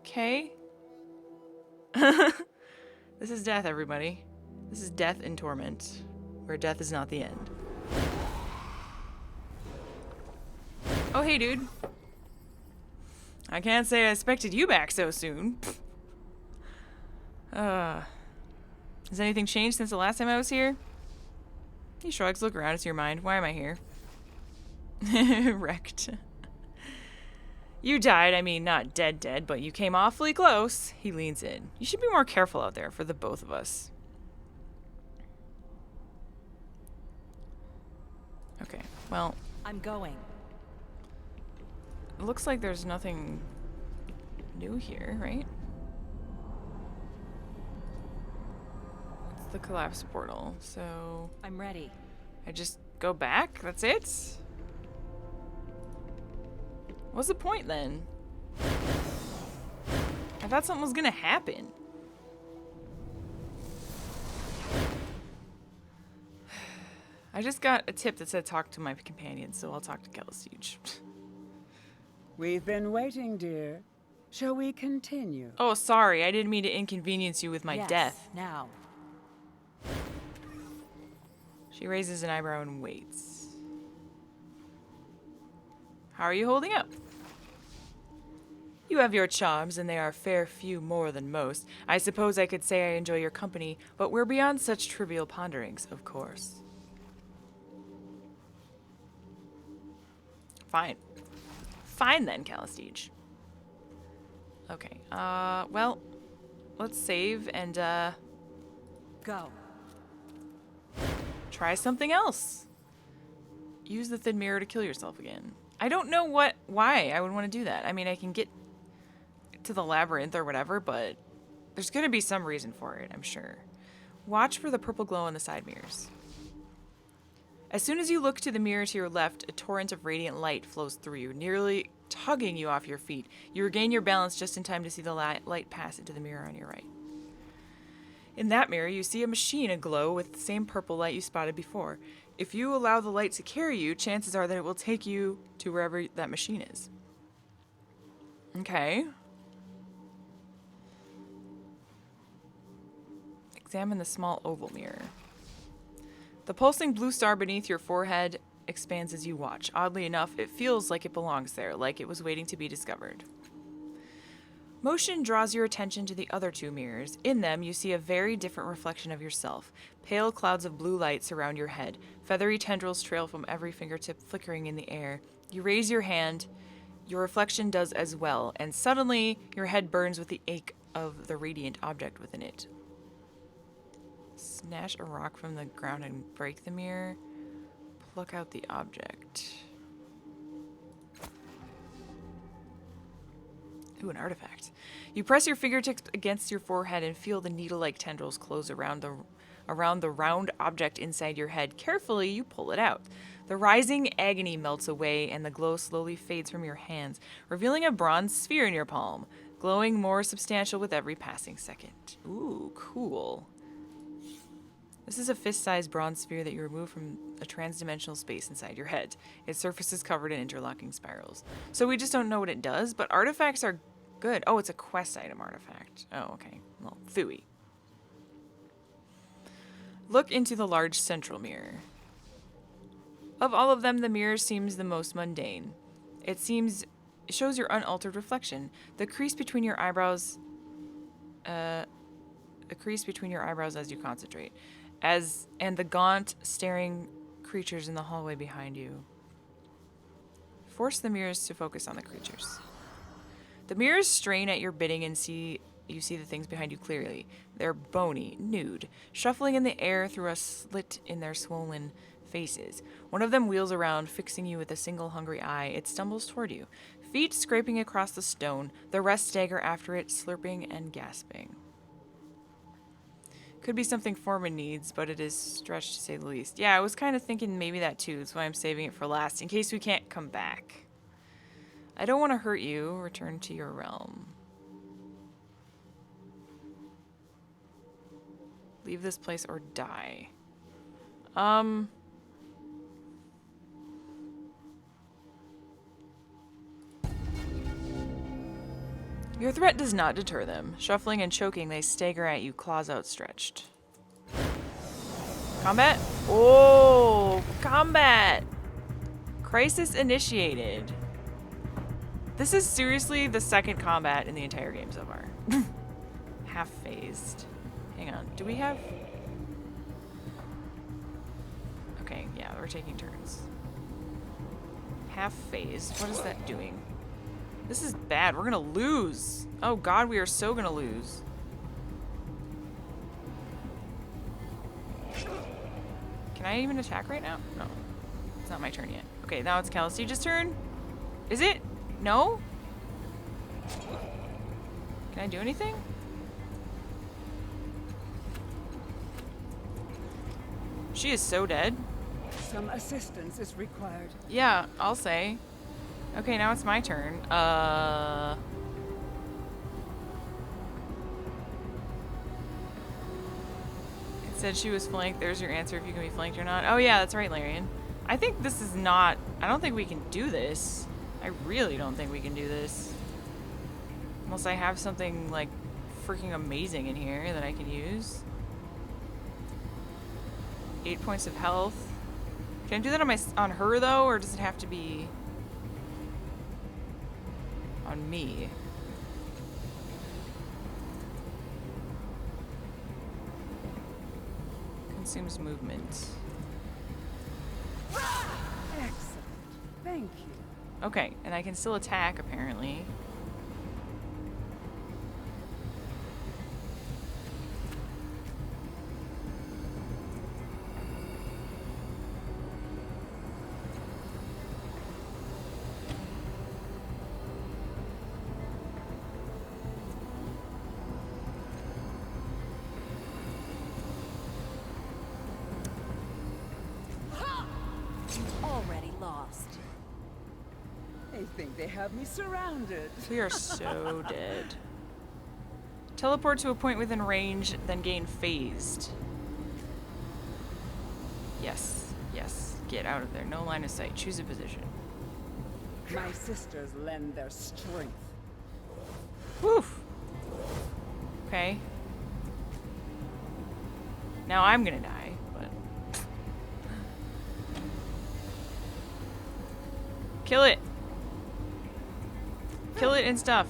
Okay. This is death, everybody. This is death in Torment, where death is not the end. Oh, hey, dude. I can't say I expected you back so soon. Has anything changed since the last time I was here? He shrugs, look around, it's your mind. Why am I here? Wrecked. You died, I mean, not dead, but you came awfully close. He leans in. You should be more careful out there for the both of us. Okay, well. I'm going. It looks like there's nothing new here, right? It's the collapse portal, so... I'm ready. I just go back? That's it? What's the point, then? I thought something was gonna happen. I just got a tip that said talk to my companion, so I'll talk to Calistege. We've been waiting, dear. Shall we continue? Oh, sorry. I didn't mean to inconvenience you with my death. Now. She raises an eyebrow and waits. How are you holding up? You have your charms, and they are fair few more than most. I suppose I could say I enjoy your company, but we're beyond such trivial ponderings, of course. Fine. Fine then, Calistege. Okay. Well, let's save and, Go. try something else. Use the thin mirror to kill yourself again. I don't know why I would want to do that. I mean, I can get to the labyrinth or whatever, but there's going to be some reason for it, I'm sure. Watch for the purple glow in the side mirrors. As soon as you look to the mirror to your left, a torrent of radiant light flows through you, nearly tugging you off your feet. You regain your balance just in time to see the light pass into the mirror on your right. In that mirror, you see a machine aglow with the same purple light you spotted before. If you allow the light to carry you, chances are that it will take you to wherever that machine is. Okay. Examine the small oval mirror. The pulsing blue star beneath your forehead expands as you watch. Oddly enough, it feels like it belongs there, like it was waiting to be discovered. Motion draws your attention to the other two mirrors. In them, you see a very different reflection of yourself. Pale clouds of blue light surround your head. Feathery tendrils trail from every fingertip, flickering in the air. You raise your hand. Your reflection does as well, and suddenly, your head burns with the ache of the radiant object within it. Snatch a rock from the ground and break the mirror. Pluck out the object. Ooh, an artifact. You press your fingertips against your forehead and feel the needle-like tendrils close around the round object inside your head. Carefully, you pull it out. The rising agony melts away and the glow slowly fades from your hands, revealing a bronze sphere in your palm, glowing more substantial with every passing second. Ooh, cool. This is a fist-sized bronze sphere that you remove from a trans-dimensional space inside your head. Its surface is covered in interlocking spirals. So we just don't know what it does, but artifacts are good. Oh, it's a quest item artifact. Oh, okay. Well, phooey. Look into the large central mirror. Of all of them, the mirror seems the most mundane. It shows your unaltered reflection. The crease between your eyebrows as you concentrate. And the gaunt, staring creatures in the hallway behind you. Force the mirrors to focus on the creatures. The mirrors strain at your bidding and you see the things behind you clearly. They're bony, nude, shuffling in the air through a slit in their swollen faces. One of them wheels around, fixing you with a single hungry eye. It stumbles toward you, feet scraping across the stone. The rest stagger after it, slurping and gasping. Could be something Foreman needs, but it is stretched to say the least. Yeah, I was kind of thinking maybe that too. That's why I'm saving it for last, in case we can't come back. I don't want to hurt you. Return to your realm. Leave this place or die. Your threat does not deter them. Shuffling and choking, they stagger at you, claws outstretched. Combat? Oh, combat! Crisis initiated. This is seriously the second combat in the entire game so far. Half-phased. Hang on, do we have... Okay, yeah, we're taking turns. Half-phased, what is that doing? This is bad. We're gonna lose. Oh god, we are so gonna lose. Can I even attack right now? No. It's not my turn yet. Okay, now it's Calistage's turn. Is it? No? Can I do anything? She is so dead. Some assistance is required. Yeah, I'll say. Okay, now it's my turn. It said she was flanked. There's your answer if you can be flanked or not. Oh yeah, that's right, Larian. I think this is not... I don't think we can do this. I really don't think we can do this. Unless I have something, like, freaking amazing in here that I can use. 8 points of health. Can I do that on her, though, or does it have to be... on me? Consumes movement. Excellent. Thank you. Okay, and I can still attack, apparently. I think they have me surrounded. We are so dead. Teleport to a point within range, then gain phased. Yes, yes. Get out of there. No line of sight. Choose a position. My sisters lend their strength. Woof. Okay. Now I'm gonna die, but... Kill it! Kill it and stuff.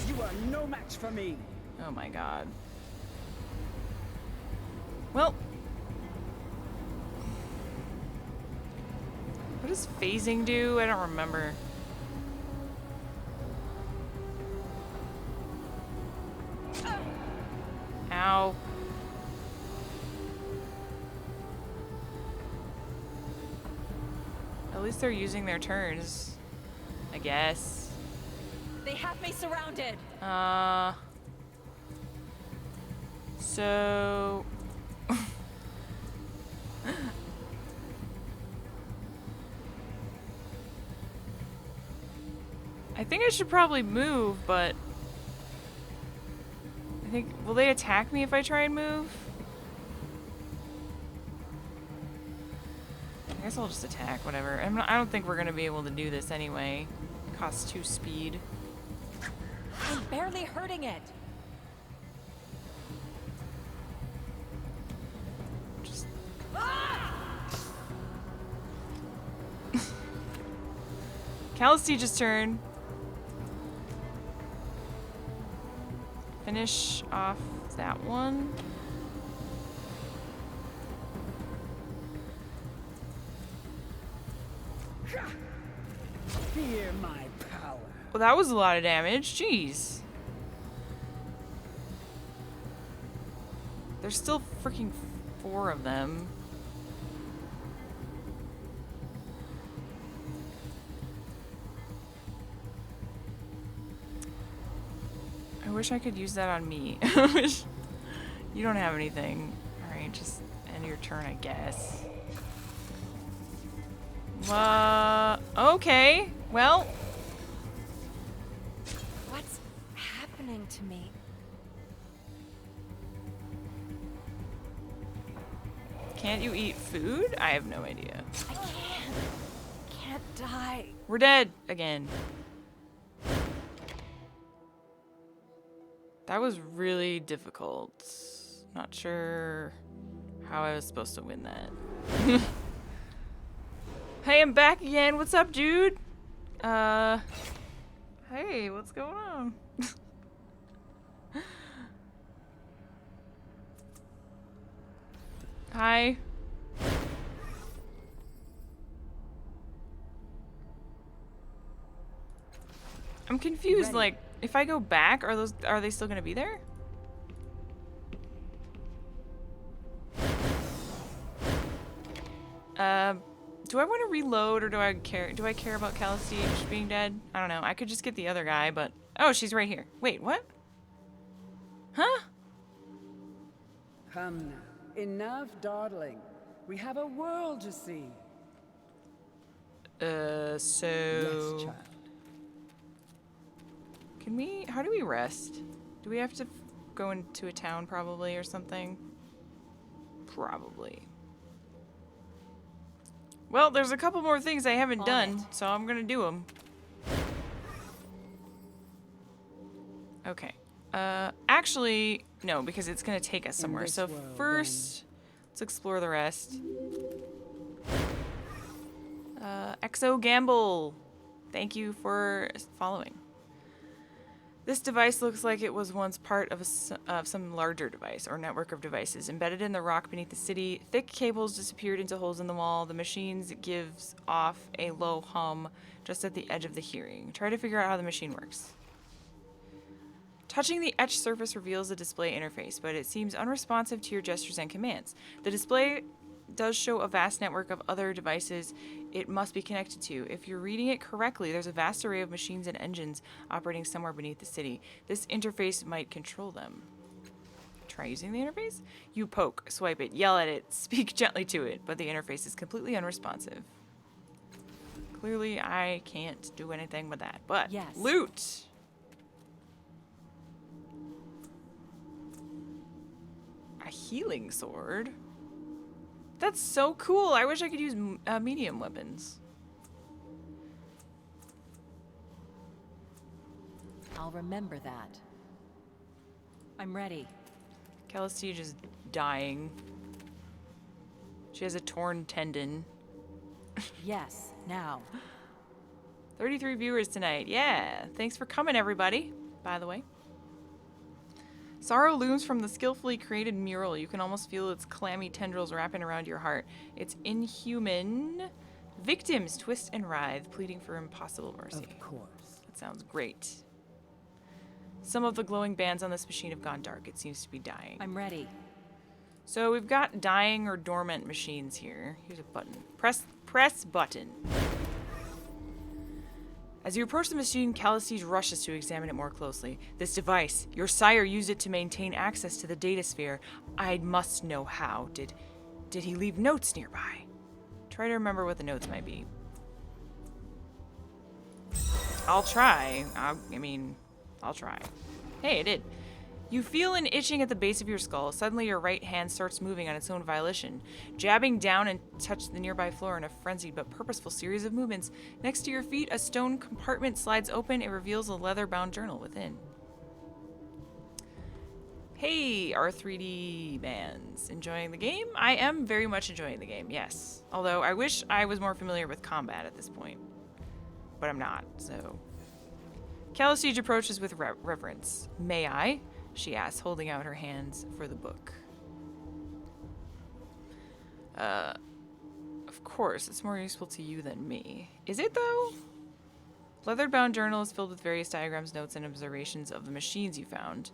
You are no match for me. Oh my god. Well... What does phasing do? I don't remember. Ow. At least they're using their turns, I guess. They have me surrounded. So... I think I should probably move, but... I think... Will they attack me if I try and move? I guess I'll just attack, whatever. I don't think we're gonna be able to do this anyway. It costs 2 speed. I'm barely hurting it. Just... Calistige's turn. Finish off that one. Fear my power. Well, that was a lot of damage. Jeez. There's still freaking 4 of them. I wish I could use that on me. You don't have anything. Alright, just end your turn, I guess. Okay. Well. What's happening to me? Can't you eat food? I have no idea. I can't die. We're dead again. That was really difficult. Not sure how I was supposed to win that. Hey, I'm back again. What's up, dude? Hey, what's going on? Hi. I'm confused, Ready. like, if I go back, are they still gonna be there? Do I want to reload or do I care about Calistige being dead? I don't know. I could just get the other guy, but oh, she's right here. Wait, what? Huh? Come now. Enough dawdling. We have a world to see. So Yes, child. Can we, how do we rest? Do we have to go into a town probably or something? Probably. Well, there's a couple more things I haven't done, so I'm gonna do them. Okay. Actually, no, because it's gonna take us somewhere. this So world, first, let's explore the rest. Exo Gamble. Thank you for following. This device looks like it was once part of some larger device or network of devices. Embedded in the rock beneath the city, thick cables disappeared into holes in the wall. The machines gives off a low hum just at the edge of the hearing. Try to figure out how the machine works. Touching the etched surface reveals the display interface, but it seems unresponsive to your gestures and commands. The display does show a vast network of other devices it must be connected to. If you're reading it correctly, there's a vast array of machines and engines operating somewhere beneath the city. This interface might control them. Try using the interface? You poke, swipe it, yell at it, speak gently to it, but the interface is completely unresponsive. Clearly, I can't do anything with that. But Yes. loot. A healing sword. That's so cool. I wish I could use medium weapons. I'll remember that. I'm ready. Calistige is dying. She has a torn tendon. Yes, now. 33 viewers tonight. Yeah. Thanks for coming, everybody, by the way. Sorrow looms from the skillfully created mural. You can almost feel its clammy tendrils wrapping around your heart. It's inhuman. Victims twist and writhe, pleading for impossible mercy. Of course. That sounds great. Some of the glowing bands on this machine have gone dark. It seems to be dying. I'm ready. So we've got dying or dormant machines here. Here's a button. Press button. As you approach the machine, Calistige rushes to examine it more closely. This device, your sire used it to maintain access to the data sphere. I must know how. Did he leave notes nearby? Try to remember what the notes might be. I'll try. I'll try. Hey, it did. You feel an itching at the base of your skull. Suddenly, your right hand starts moving on its own volition, jabbing down and touch the nearby floor in a frenzied but purposeful series of movements. Next to your feet, a stone compartment slides open. It reveals a leather-bound journal within. Hey, our 3D mans. Enjoying the game? I am very much enjoying the game, yes. Although, I wish I was more familiar with combat at this point. But I'm not, so... Calistige approaches with reverence. May I? She asks, holding out her hands for the book. Of course, it's more useful to you than me. Is it, though? Leather-bound journal is filled with various diagrams, notes, and observations of the machines you found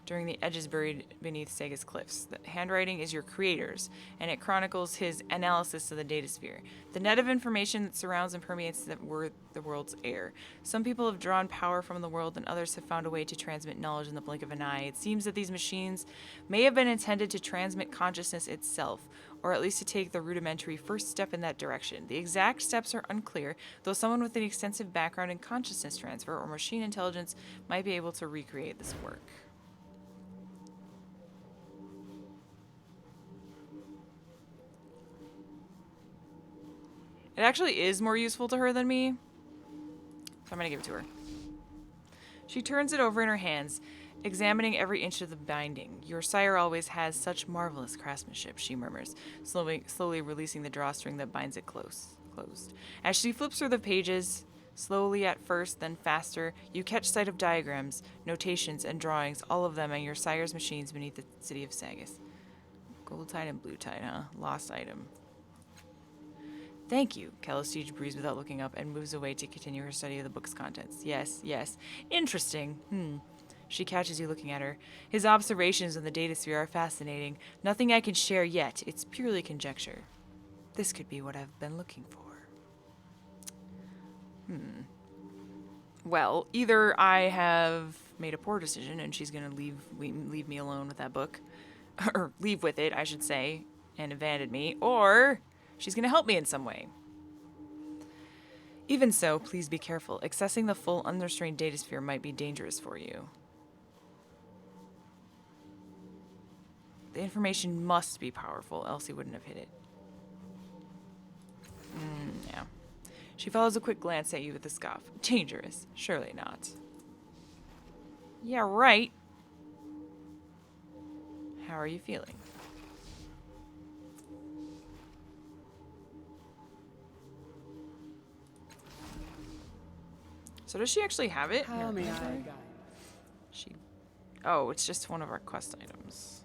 during the edges buried beneath Sega's cliffs. The handwriting is your creator's, and it chronicles his analysis of the datasphere. The net of information that surrounds and permeates the world's air. Some people have drawn power from the world, and others have found a way to transmit knowledge in the blink of an eye. It seems that these machines may have been intended to transmit consciousness itself, or at least to take the rudimentary first step in that direction. The exact steps are unclear, though someone with an extensive background in consciousness transfer or machine intelligence might be able to recreate this work. It actually is more useful to her than me, so I'm going to give it to her. She turns it over in her hands, examining every inch of the binding. Your sire always has such marvelous craftsmanship, she murmurs, slowly releasing the drawstring that binds it closed. As she flips through the pages, slowly at first, then faster, you catch sight of diagrams, notations, and drawings, all of them on your sire's machines beneath the city of Sagas. Gold tide and blue tide, huh? Lost item. Thank you, Calistige breathes without looking up and moves away to continue her study of the book's contents. Yes. Interesting. She catches you looking at her. His observations on the datasphere are fascinating. Nothing I can share yet. It's purely conjecture. This could be what I've been looking for. Well, either I have made a poor decision and she's going to leave me alone with that book, or leave with it, I should say, and abandon me, or she's going to help me in some way. Even so, please be careful. Accessing the full unrestrained datasphere might be dangerous for you. The information must be powerful, else he wouldn't have hid it. Yeah. She follows a quick glance at you with a scoff. Dangerous? Surely not. Yeah, right. How are you feeling? So does she actually have it? How may I guide? She... Oh, it's just one of our quest items.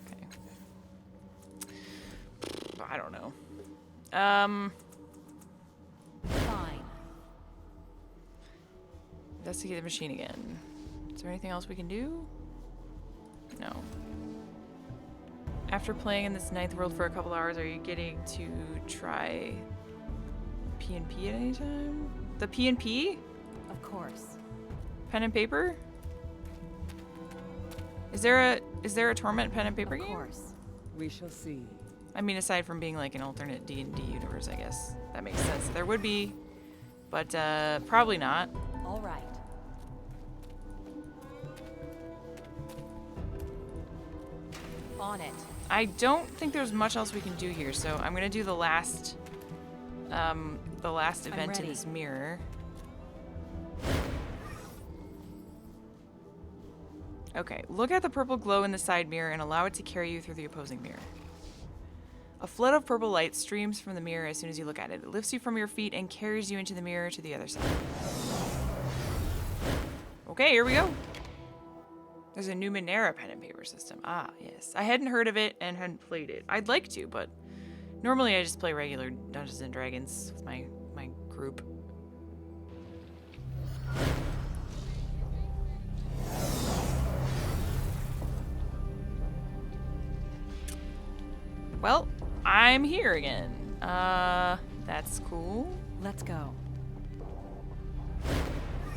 Okay. I don't know. Fine. Investigate the machine again. Is there anything else we can do? No. After playing in this ninth world for a couple hours, are you getting to try P&P at any time? The P&P? Of course. Pen and paper? Is there a Torment pen and paper Of game? course. We shall see. I mean, aside from being like an alternate D&D universe, I guess that makes sense. There would be. But, probably not. All right. On it. I don't think there's much else we can do here, so I'm gonna do the last event in ready. this mirror. Okay, look at the purple glow in the side mirror and allow it to carry you through the opposing mirror. A flood of purple light streams from the mirror as soon as you look at it. It lifts you from your feet and carries you into the mirror to the other side. Okay, here we go. There's a Numenera pen and paper system. Ah, yes. I hadn't heard of it and hadn't played it. I'd like to, but normally I just play regular Dungeons and Dragons with my group. Well, I'm here again. That's cool. Let's go.